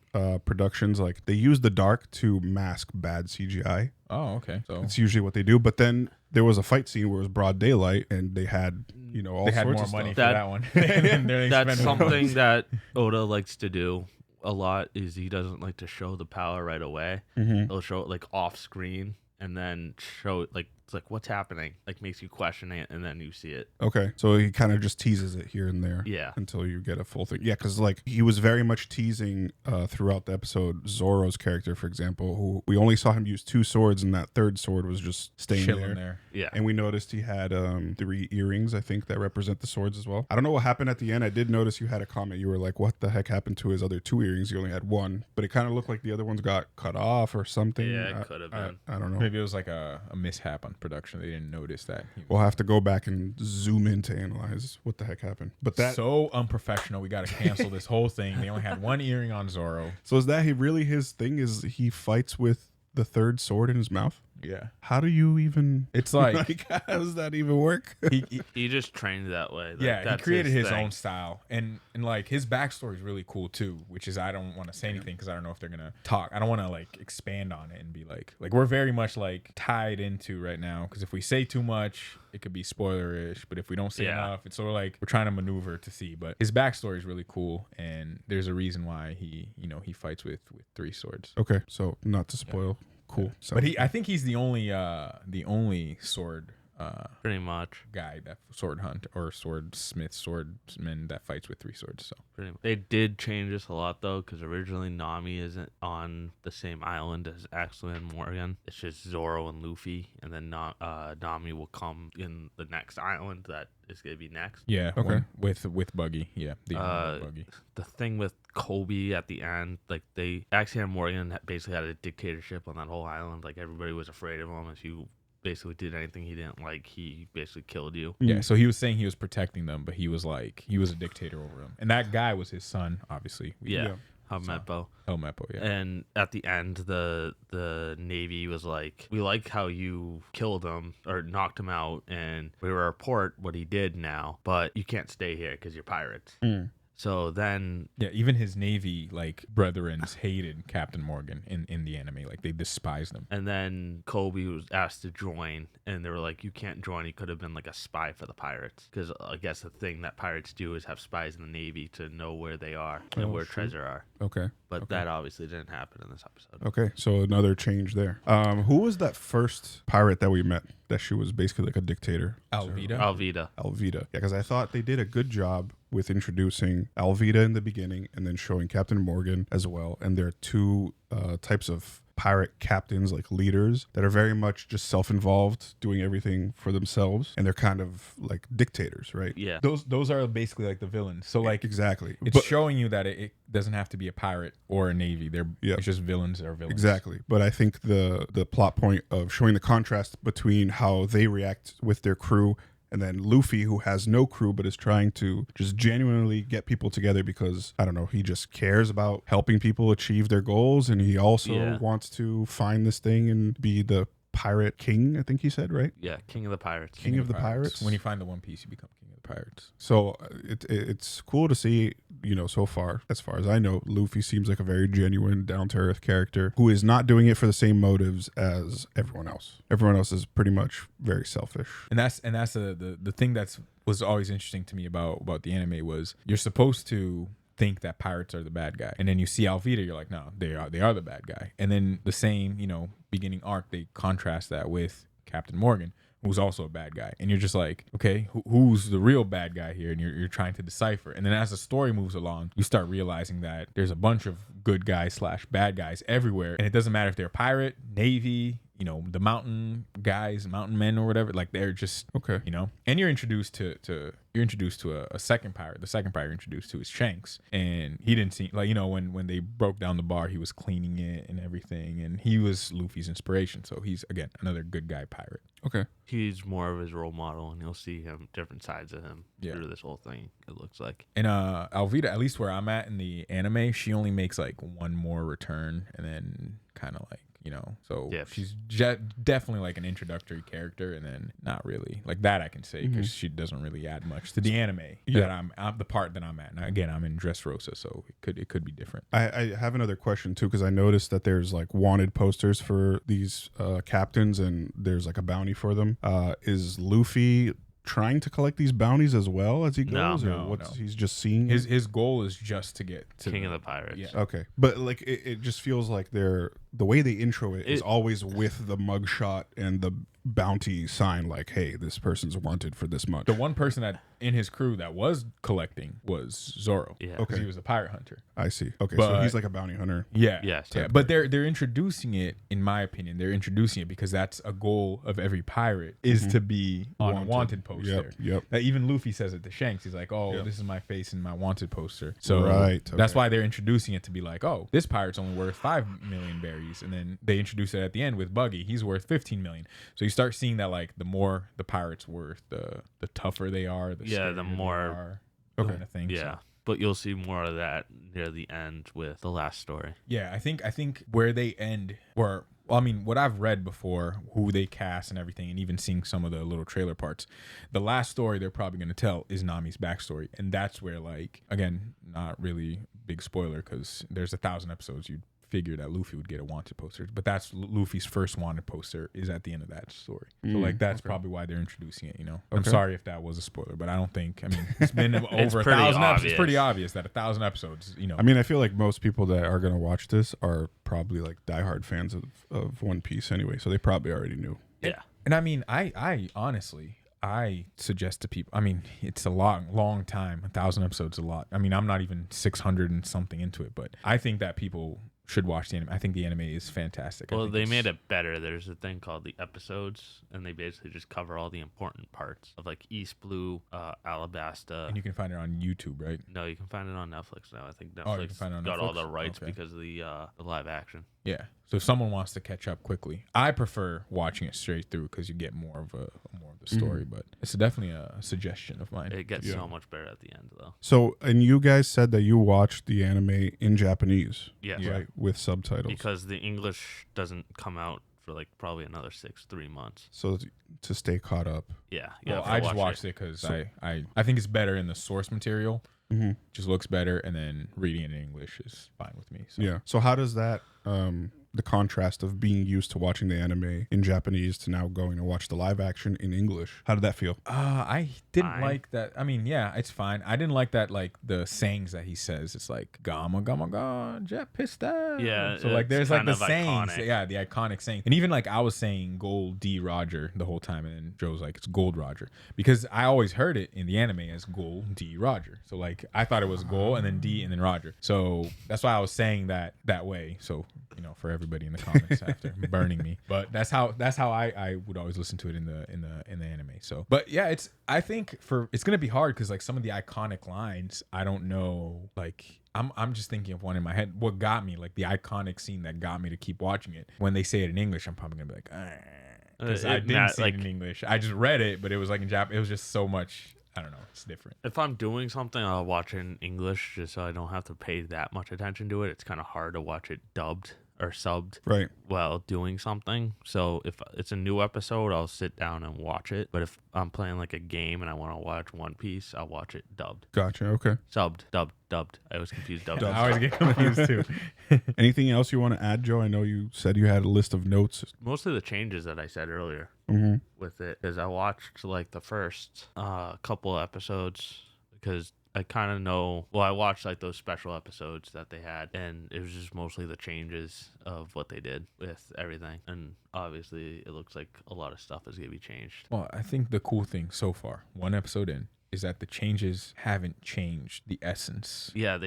productions like they use the dark to mask bad CGI. Oh, okay. So it's usually what they do. But then there was a fight scene where it was broad daylight, and they had all they had sorts more of money stuff. for that one. That's something that Oda likes to do a lot, is he doesn't like to show the power right away. He'll show it like off screen and then show it like, it's like, what's happening? Like makes you question it, and then you see it. Okay, so he kind of just teases it here and there, until you get a full thing. Yeah, because like he was very much teasing throughout the episode Zoro's character, for example, who we only saw him use 2 swords, and that third sword was just staying chilling there. Yeah, and we noticed he had 3 earrings, I think, that represent the swords as well. I don't know what happened at the end. I did notice you had a comment. You were like, "What the heck happened to his other 2 earrings? He only had 1," but it kind of looked like the other ones got cut off or something. Yeah, it could have been. I don't know. Maybe it was like a mishap on production. They didn't notice that. We'll have to go back and zoom in to analyze what the heck happened. But that so unprofessional. We got to cancel this whole thing. They only had 1 earring on Zoro. So is that his thing? Is he fights with the third sword in his mouth? Yeah. How do you even? It's like how does that even work? He just trained that way. He created his own style, and like his backstory is really cool too. Which is, I don't want to say anything because I don't know if they're gonna talk. I don't want to like expand on it and be like we're very much like tied into right now, because if we say too much, it could be spoilerish. But if we don't say enough, it's sort of like we're trying to maneuver to see. But his backstory is really cool, and there's a reason why he fights with 3 swords. Okay, so not to spoil. Yeah. Cool. But I think he's the only sword pretty much guy, that sword hunt or swordsman that fights with 3 swords. So they did change this a lot though, because originally Nami isn't on the same island as Axel and Morgan. It's just Zoro and Luffy, and then Nami will come in the next island that is gonna be next. Yeah. Okay. With Buggy. Yeah. Buggy. The thing with Kobe at the end, like Axel and Morgan basically had a dictatorship on that whole island. Like everybody was afraid of him. If you basically did anything he didn't like, he basically killed you. Yeah, so he was saying he was protecting them, but he was a dictator over them. And that guy was his son, obviously. Helmeppo. Yeah. And at the end, the Navy was like, we like how you killed him or knocked him out, and we will report what he did now, but you can't stay here because you're pirates. So then, yeah, even his Navy like brethrens hated Captain Morgan in the anime. Like they despised him. and then Kobe was asked to join, and they were like, "You can't join. He could have been like a spy for the pirates, because I guess the thing that pirates do is have spies in the Navy to know where they are and where treasure are." Okay. But that obviously didn't happen in this episode. Okay, so another change there. Who was that first pirate that we met? That she was basically like a dictator. Alvida. Alvida. Yeah, because I thought they did a good job with introducing Alvida in the beginning and then showing Captain Morgan as well. And there are two types of pirate captains, like leaders, that are very much just self-involved, doing everything for themselves, and they're kind of like dictators, right? Yeah. Those are basically like the villains. So like exactly, it's showing you that it doesn't have to be a pirate or a navy. It's just villains that are villains. Exactly. But I think the plot point of showing the contrast between how they react with their crew and then Luffy, who has no crew but is trying to just genuinely get people together because, I don't know, he just cares about helping people achieve their goals. And he also wants to find this thing and be the pirate king, I think he said, right? Yeah, king of the pirates. King of the pirates. When you find the One Piece, you become king of the pirates. So it's cool to see, so far as I know, Luffy seems like a very genuine, down-to-earth character who is not doing it for the same motives as everyone else. Everyone else is pretty much very selfish. And that's the thing was always interesting to me about the anime was you're supposed to think that pirates are the bad guy, and then you see Alvida, you're like, no, they are the bad guy. And then the same beginning arc, they contrast that with Captain Morgan, who's also a bad guy, and you're just like, okay, who's the real bad guy here? And you're trying to decipher. And then as the story moves along, you start realizing that there's a bunch of good guys / bad guys everywhere, and it doesn't matter if they're pirate, navy, the mountain guys, mountain men or whatever, like they're just okay, and you're introduced to a second pirate. The second pirate you're introduced to is Shanks, and he didn't seem like, when they broke down the bar, he was cleaning it and everything, and he was Luffy's inspiration. So he's, again, another good guy pirate. Okay. He's more of his role model, and you'll see him different sides of him through this whole thing, it looks like. And Alvida, at least where I'm at in the anime, she only makes like one more return, and then kind of like, so she's definitely like an introductory character, and then not really like that I can say, because she doesn't really add much to the anime that I'm the part that I'm at. Now, again, I'm in Dressrosa, so it could be different. I have another question too, because I noticed that there's like wanted posters for these captains, and there's like a bounty for them. Is Luffy trying to collect these bounties as well as he goes, he's just seeing his goal is just to get to king of the pirates? Yeah. Okay, but like it just feels like the way they intro it is always with the mugshot and the bounty sign, like, hey, this person's wanted for this much. The one person that in his crew that was collecting was Zoro. Yeah. Okay. He was a pirate hunter. I see. Okay, But so he's like a bounty hunter. Yeah. Yes. Yeah. But they're introducing it, in my opinion, they're introducing it because that's a goal of every pirate, is to be on a wanted poster. Yep. Even Luffy says it to Shanks. He's like, oh, this is my face in my wanted poster. So that's why they're introducing it to be like, oh, this pirate's only worth 5 million berries. And then they introduce it at the end with Buggy. He's worth 15 million. So you start seeing that, like, the more the pirate's worth, the tougher they are, the more kind of thing. Yeah. So. But you'll see more of that near the end with the last story. Yeah, I think where they end, what I've read before, who they cast and everything, and even seeing some of the little trailer parts, the last story they're probably going to tell is Nami's backstory. And that's where, like, again, not really big spoiler, because there's 1,000 episodes, you'd figure that Luffy would get a wanted poster, but that's Luffy's first wanted poster is at the end of that story. So like that's probably why they're introducing it. I'm sorry if that was a spoiler, but I don't think. It's been over 1,000 episodes. It's pretty obvious that 1,000 episodes. I feel like most people that are gonna watch this are probably like diehard fans of One Piece anyway, so they probably already knew. Yeah, and I honestly, I suggest to people, it's a long time. 1,000 episodes is a lot. I'm not even 600 and something into it, but I think that people should watch the anime. I think the anime is fantastic. Well, they made it better. There's a thing called the episodes, and they basically just cover all the important parts of like East Blue, Alabasta. And you can find it on YouTube, right? No, you can find it on Netflix now. I think Netflix you can find it on got Netflix? all the rights Okay. because of the live action. Yeah. So if someone wants to catch up quickly, I prefer watching it straight through because you get more of the story. But it's definitely a suggestion of mine. It gets so much better at the end, though. So, and you guys said that you watched the anime in Japanese, Yes. right, with subtitles, Because the English doesn't come out for like probably another 3 months. so to stay caught up. Yeah. Well, I just watched it because I think it's better in the source material. Just looks better, and then reading it in English is fine with me. So. Yeah. So how does that the contrast of being used to watching the anime in Japanese to now going to watch the live action in English? How did that feel? I didn't like that. I mean, yeah, it's fine. I didn't like that, like the sayings that he says. It's like "Gamma Gamma Ga Jet Pista." Yeah. So like, there's like the sayings. Iconic. Yeah, the iconic saying. And even like I was saying Gold D Roger the whole time, and then Joe's like, it's Gold Roger, because I always heard it in the anime as Gold D Roger. So like I thought it was Gold and then D and then Roger. So that's why I was saying that way. So for everybody in the comments after burning me, but that's how I would always listen to it in the anime. So, but yeah, I think it's gonna be hard because like some of the iconic lines, I don't know, like I'm just thinking of one in my head. What got me, like the iconic scene that got me to keep watching it. When they say it in English, I'm probably gonna be like, because I didn't see it in English. I just read it, but it was like in Japanese. It was just so much. I don't know. It's different. If I'm doing something, I'll watch it in English just so I don't have to pay that much attention to it. It's kind of hard to watch it dubbed or subbed while doing something. So if it's a new episode, I'll sit down and watch it. But if I'm playing like a game and I want to watch One Piece, I'll watch it dubbed. Gotcha. Okay. Subbed, dubbed. I always confuse dubbed. I always get confused too. Anything else you want to add, Joe? I know you said you had a list of notes. Mostly the changes that I said earlier with it, because I watched like the first couple episodes because I kind of know. Well, I watched like those special episodes that they had, and it was just mostly the changes of what they did with everything. And obviously, it looks like a lot of stuff is gonna be changed. Well, I think the cool thing so far, one episode in, is that the changes haven't changed the essence. Yeah,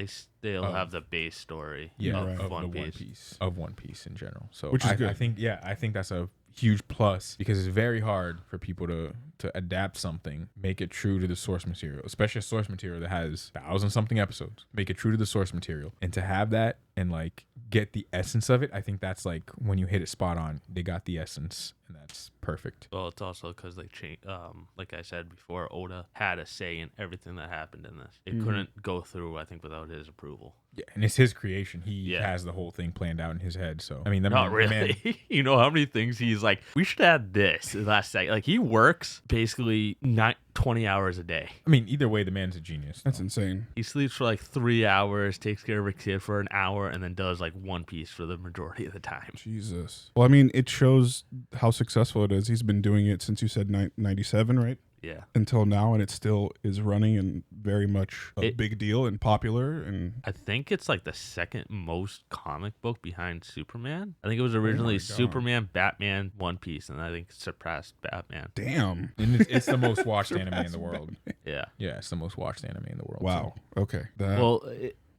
they'll have the base story of One Piece. Of One Piece in general. So which is good. I think that's a huge plus, because it's very hard for people to adapt something, make it true to the source material, especially a source material that has 1,000-something episodes. Make it true to the source material, and to have that and like get the essence of it. I think that's like when you hit it spot on. They got the essence, and that's perfect. Well, it's also because they changed. Like I said before, Oda had a say in everything that happened in this. It couldn't go through, I think, without his approval. Yeah, and it's his creation. He has the whole thing planned out in his head. So I mean, not really. You know how many things he's like, we should add this last second. Like he works basically 20 hours a day. I mean, either way, the man's a genius. That's insane. He sleeps for like 3 hours, takes care of a kid for an hour, and then does like One Piece for the majority of the time. Jesus. Well, I mean, it shows how successful it is. He's been doing it since you said 97, right? Yeah. Until now, and it still is running and very much a big deal and popular. And I think it's like the second most comic book behind Superman. I think it was originally Superman, Batman, One Piece, and I think it surpassed Batman. Damn. And it's the most watched anime in the world. Yeah. Yeah, it's the most watched anime in the world. Wow. So. Okay.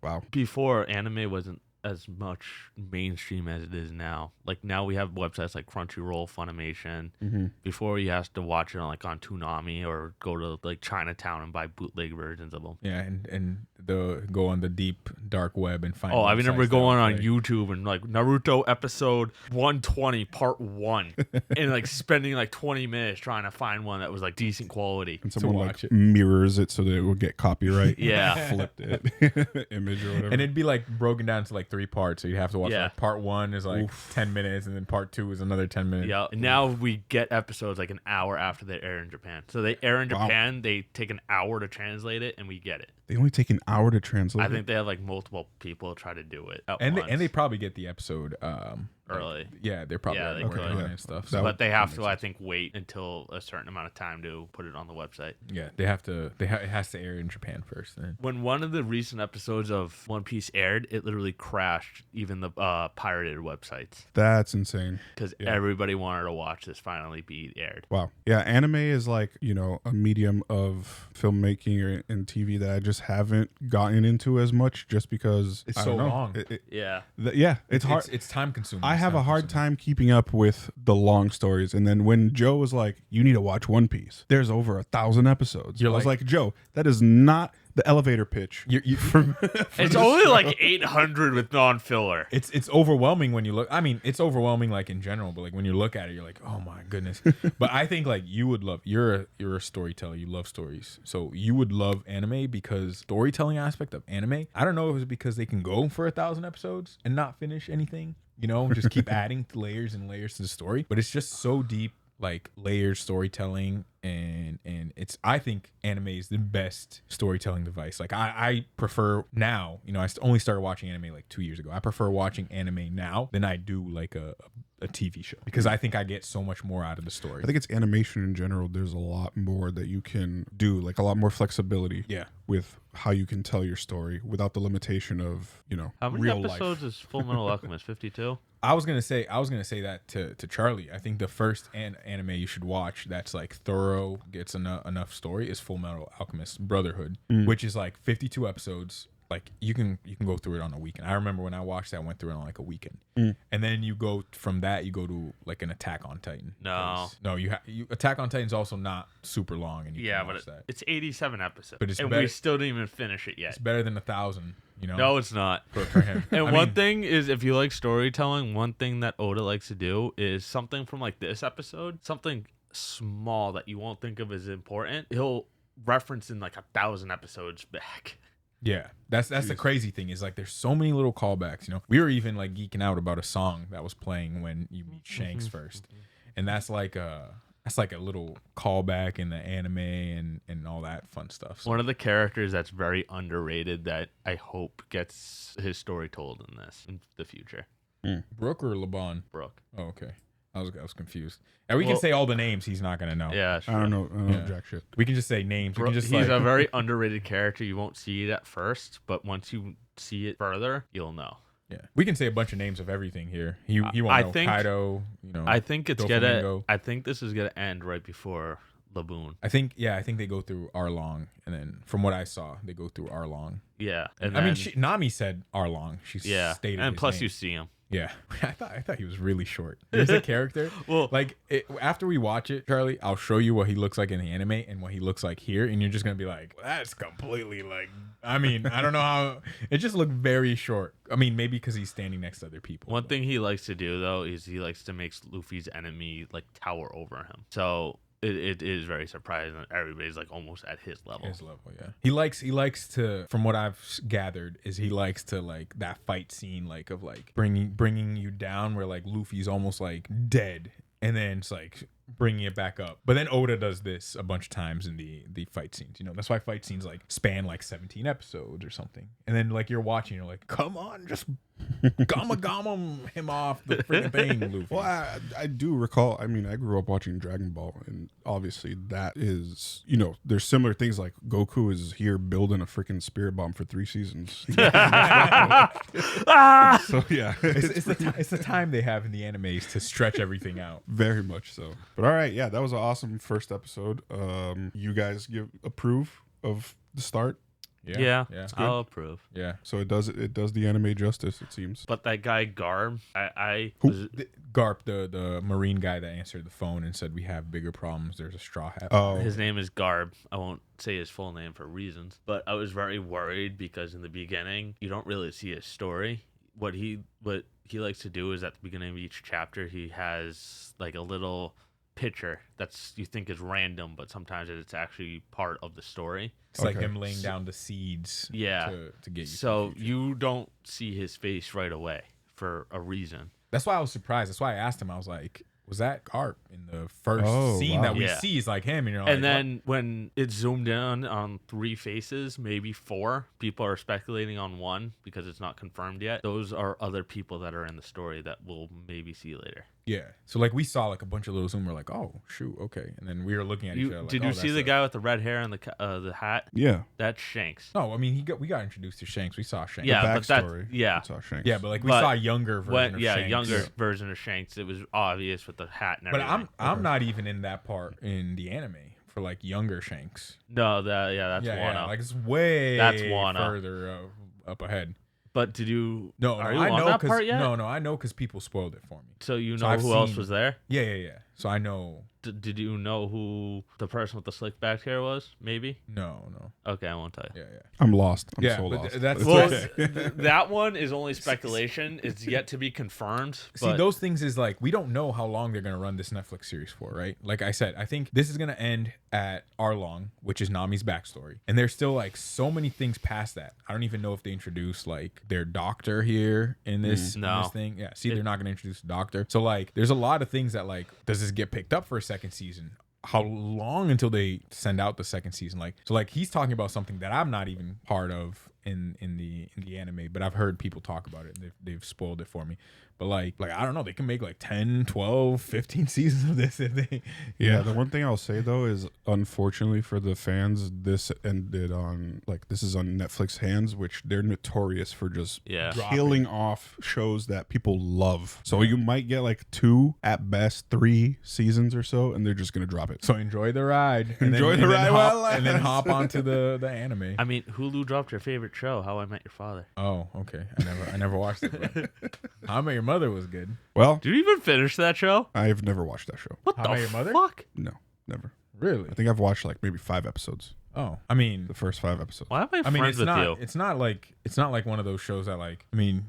Wow. Before, anime wasn't as much mainstream as it is now. Like now we have websites like Crunchyroll, Funimation. Before you have to watch it on Toonami or go to like Chinatown and buy bootleg versions of them. Yeah, and go on the deep dark web and find. Oh, I remember going on YouTube and like Naruto episode 120 part 1 and like spending like 20 minutes trying to find one that was like decent quality. And someone like mirrors it so that it will get copyright. Yeah. Flipped it. Image or whatever. And it'd be like broken down to like 3 parts. So you'd have to watch like part 1 is like 10 minutes and then part 2 is another 10 minutes. Yeah. And now we get episodes like an hour after they air in Japan. So they air in Japan, they take an hour to translate it, and we get it. They only take an hour to translate I think they have like multiple people try to do it at once. And they probably get the episode early. Yeah, they're probably working on it and stuff. So but they have to, I think, wait until a certain amount of time to put it on the website. Yeah, they have to. It has to air in Japan first. Then. When one of the recent episodes of One Piece aired, it literally crashed even the pirated websites. That's insane. Because everybody wanted to watch this finally be aired. Wow. Yeah, anime is like, a medium of filmmaking and TV that I just haven't gotten into as much just because it's so long. It's hard. It's time consuming. I have a hard time keeping up with the long stories. And then when Joe was like, you need to watch One Piece, there's over 1,000 episodes. I was like, Joe, that is not the elevator pitch. It's only like 800 with non-filler. It's overwhelming when you look. I mean, it's overwhelming like in general, but like when you look at it, you're like, oh my goodness. But I think like you would love. You're a storyteller. You love stories, so you would love anime because storytelling aspect of anime. I don't know if it's because they can go for 1,000 episodes and not finish anything. Just keep adding layers and layers to the story. But it's just so deep like layered storytelling, and it's, I think anime is the best storytelling device. Like I prefer now, you know, I only started watching anime like 2 years ago. I prefer watching anime now than I do like a TV show, because I think I get so much more out of the story. I think it's animation in general. There's a lot more that you can do, like a lot more flexibility. Yeah. With how you can tell your story without the limitation of, you know, How many real episodes life. is Full Metal Alchemist? 52. I was gonna say that to Charlie. I think the first anime you should watch that's like thorough, gets enough story, is Full Metal Alchemist Brotherhood, which is like 52 episodes. Like you can go through it on a weekend. I remember when I watched that, I went through it on like a weekend. And then you go from that, you go to like an Attack on Titan. No, you Attack on Titan's also not super long, and you yeah, can but watch that. it's 87 episodes, But it's and better- we still didn't even finish it yet. It's better than 1,000. You know? No, it's not. For him. And I one mean- thing is, if you like storytelling, one thing that Oda likes to do is something from like this episode, something small that you won't think of as important, he'll reference in like 1,000 episodes back. Yeah, that's the crazy thing, is like there's so many little callbacks. You know, we were even like geeking out about a song that was playing when you meet Shanks first, and that's like a little callback in the anime and all that fun stuff. So. One of the characters that's very underrated that I hope gets his story told in this in the future. Brooke or LeBron? Brooke. Oh, okay. I was confused. And we can say all the names. He's not gonna know. Yeah, I don't know jack shit. We can just say names. We can just He's like, a very underrated character. You won't see it at first, but once you see it further, you'll know. Yeah, we can say a bunch of names of everything here. He won't know. Kaido, you know. I think it's Doflamingo. I think this is gonna end right before Laboon. I think they go through Arlong, and then from what I saw, they go through Arlong. Yeah, and I mean, Nami said Arlong. She stated, and his plus name. you see him. Yeah, I thought he was really short. There's a character. Well, like after we watch it, Charlie, I'll show you what he looks like in the anime and what he looks like here, and you're just gonna be like, that's completely like. I mean, I don't know how it just looked very short. I mean, maybe because he's standing next to other people. One thing he likes to do though is he likes to make Luffy's enemy like tower over him. So it is very surprising that everybody's like almost at his level. His level, yeah. He likes to, from what I've gathered, is he likes to like that fight scene, like of like bringing you down where like Luffy's almost like dead, and then it's like bringing it back up. But then Oda does this a bunch of times in the fight scenes. You know, that's why fight scenes like span like 17 episodes or something. And then like you're watching, you're like, come on, just gama him off the freaking thing, Luffy. Well, I do recall. I mean, I grew up watching Dragon Ball, and obviously that is, you know, there's similar things like Goku is here building a freaking spirit bomb for 3 seasons. So yeah, it's the time they have in the animes to stretch everything out. Very much so. But all right, yeah, that was an awesome first episode. You guys approve of the start? Yeah, I'll approve. Yeah. So it does the anime justice, it seems. But that guy Garb, Garp, the Marine guy that answered the phone and said we have bigger problems. There's a straw hat. Oh, his name is Garb. I won't say his full name for reasons, but I was very worried because in the beginning you don't really see his story. What he likes to do is at the beginning of each chapter he has like a little picture that's you think is random, but sometimes it's actually part of the story. It's like him laying down the seeds. Yeah, to get you. So you don't see his face right away for a reason. That's why I was surprised. That's why I asked him. I was like, was that Garp in the first scene that we see is like him? And you're like, and then when it's zoomed in on 3 faces, maybe 4, people are speculating on 1 because it's not confirmed yet. Those are other people that are in the story that we'll maybe see later. Yeah. So like we saw like a bunch of little zoom. We're like, oh shoot, okay. And then we were looking at each other. Like, did you see the guy with the red hair and the hat? Yeah, that's Shanks. No, I mean we got introduced to Shanks. We saw Shanks. Yeah, the but that's backstory. yeah. We saw Shanks. Yeah, but like we saw a younger version of Shanks. Younger version of Shanks. It was obvious with the hat and everything. But I'm not even in that part in the anime for like younger Shanks. No, that's Wano. Yeah, like it's way that's Wano. further up ahead. But did you? No, are you I on know that part yet? No, I know because people spoiled it for me. So you know who else was there? Yeah. So I know. Did you know who the person with the slick back hair was? Maybe. No. Okay, I won't tell you. Yeah. I'm lost. I'm Yeah, so but lost. that's that one is only speculation. It's yet to be confirmed. See, those things is like we don't know how long they're gonna run this Netflix series for, right? Like I said, I think this is gonna end at Arlong, which is Nami's backstory, and there's still like so many things past that. I don't even know if they introduce like their doctor here in this, in this thing. Yeah, see, they're not gonna introduce a doctor. So like, there's a lot of things that like, does this get picked up for a second season? How long until they send out the second season? Like, so like he's talking about something that I'm not even part of in the anime, but I've heard people talk about it. They've spoiled it for me. But like I don't know, they can make like 10, 12, 15 seasons of this if they. Yeah, the one thing I'll say though is, unfortunately for the fans, this ended on this is on Netflix hands, which they're notorious for just killing off shows that people love. So you might get like 2 at best 3 seasons or so, and they're just gonna drop it. So enjoy the ride. Enjoy the ride and then hop onto the anime. I mean, Hulu dropped your favorite show, How I Met Your Father. Oh, okay. I never watched it. How I Met Your Mother was good. Well, did you even finish that show? I've never watched that show. What How the I Met Your Mother? fuck? No, never. Really? I think I've watched like maybe 5 episodes. Oh, I mean, the first 5 episodes. Why am I friends with you? It's not like one of those shows that like. I mean,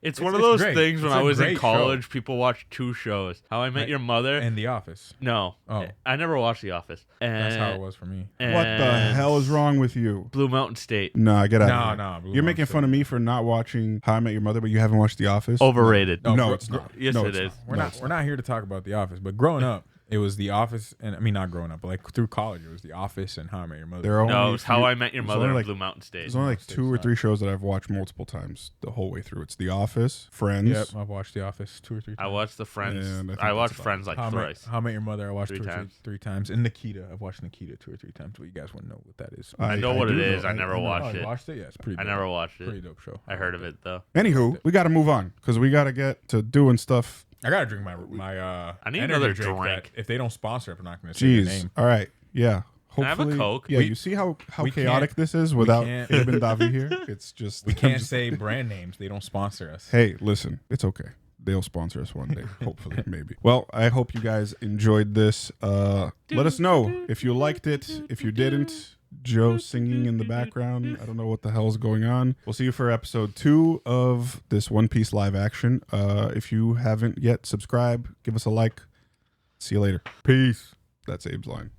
it's one of those great. things when It's I a was in great college, show. people watched 2 shows: How I Met Your Mother and The Office. No, I never watched The Office. And, That's how it was for me. What the hell is wrong with you? Blue Mountain State. No, get out of here. No, You're making fun of me for not watching How I Met Your Mother, but you haven't watched The Office? Overrated. No, it's not. Yes, no, it is. We're not here to talk about The Office, but growing up, it was The Office, and I mean not growing up, but like through college, it was The Office and How I Met Your Mother. No, it's How I Met Your Mother and Blue Mountain State. There's only like 2 or 3 shows that I've watched multiple times the whole way through. It's The Office, Friends. Yep, I've watched The Office 2 or 3 times. I watched The Friends. And I watched that's about Friends like thrice. How I Met Your Mother, I watched 3 times. 3 times. And Nikita, I've watched Nikita 2 or 3 times. But you guys wouldn't know what that is. I know what it do is. know. I never watched You it. watched it? Yeah, it's pretty. I Dope. never watched it. Pretty dope show. I heard of it though. Anywho, we got to move on because we got to get to doing stuff. I gotta drink my I need energy another drink. drink. That if they don't sponsor it, I'm not gonna say the Jeez. name. All right. Yeah. Can I have a Hopefully- Coke? Yeah, you see how we chaotic can't- this is we without can't- Abe and Davi here? It's just We can't say brand names. They don't sponsor us. Hey, listen, it's okay. They'll sponsor us one day, hopefully, maybe. Well, I hope you guys enjoyed this. Let us know if you liked it. If you didn't, Joe singing in the background. I don't know what the hell's going on. We'll see you for episode 2 of this One Piece live action. If you haven't yet, subscribe, give us a like. See you later. Peace. That's Abe's line.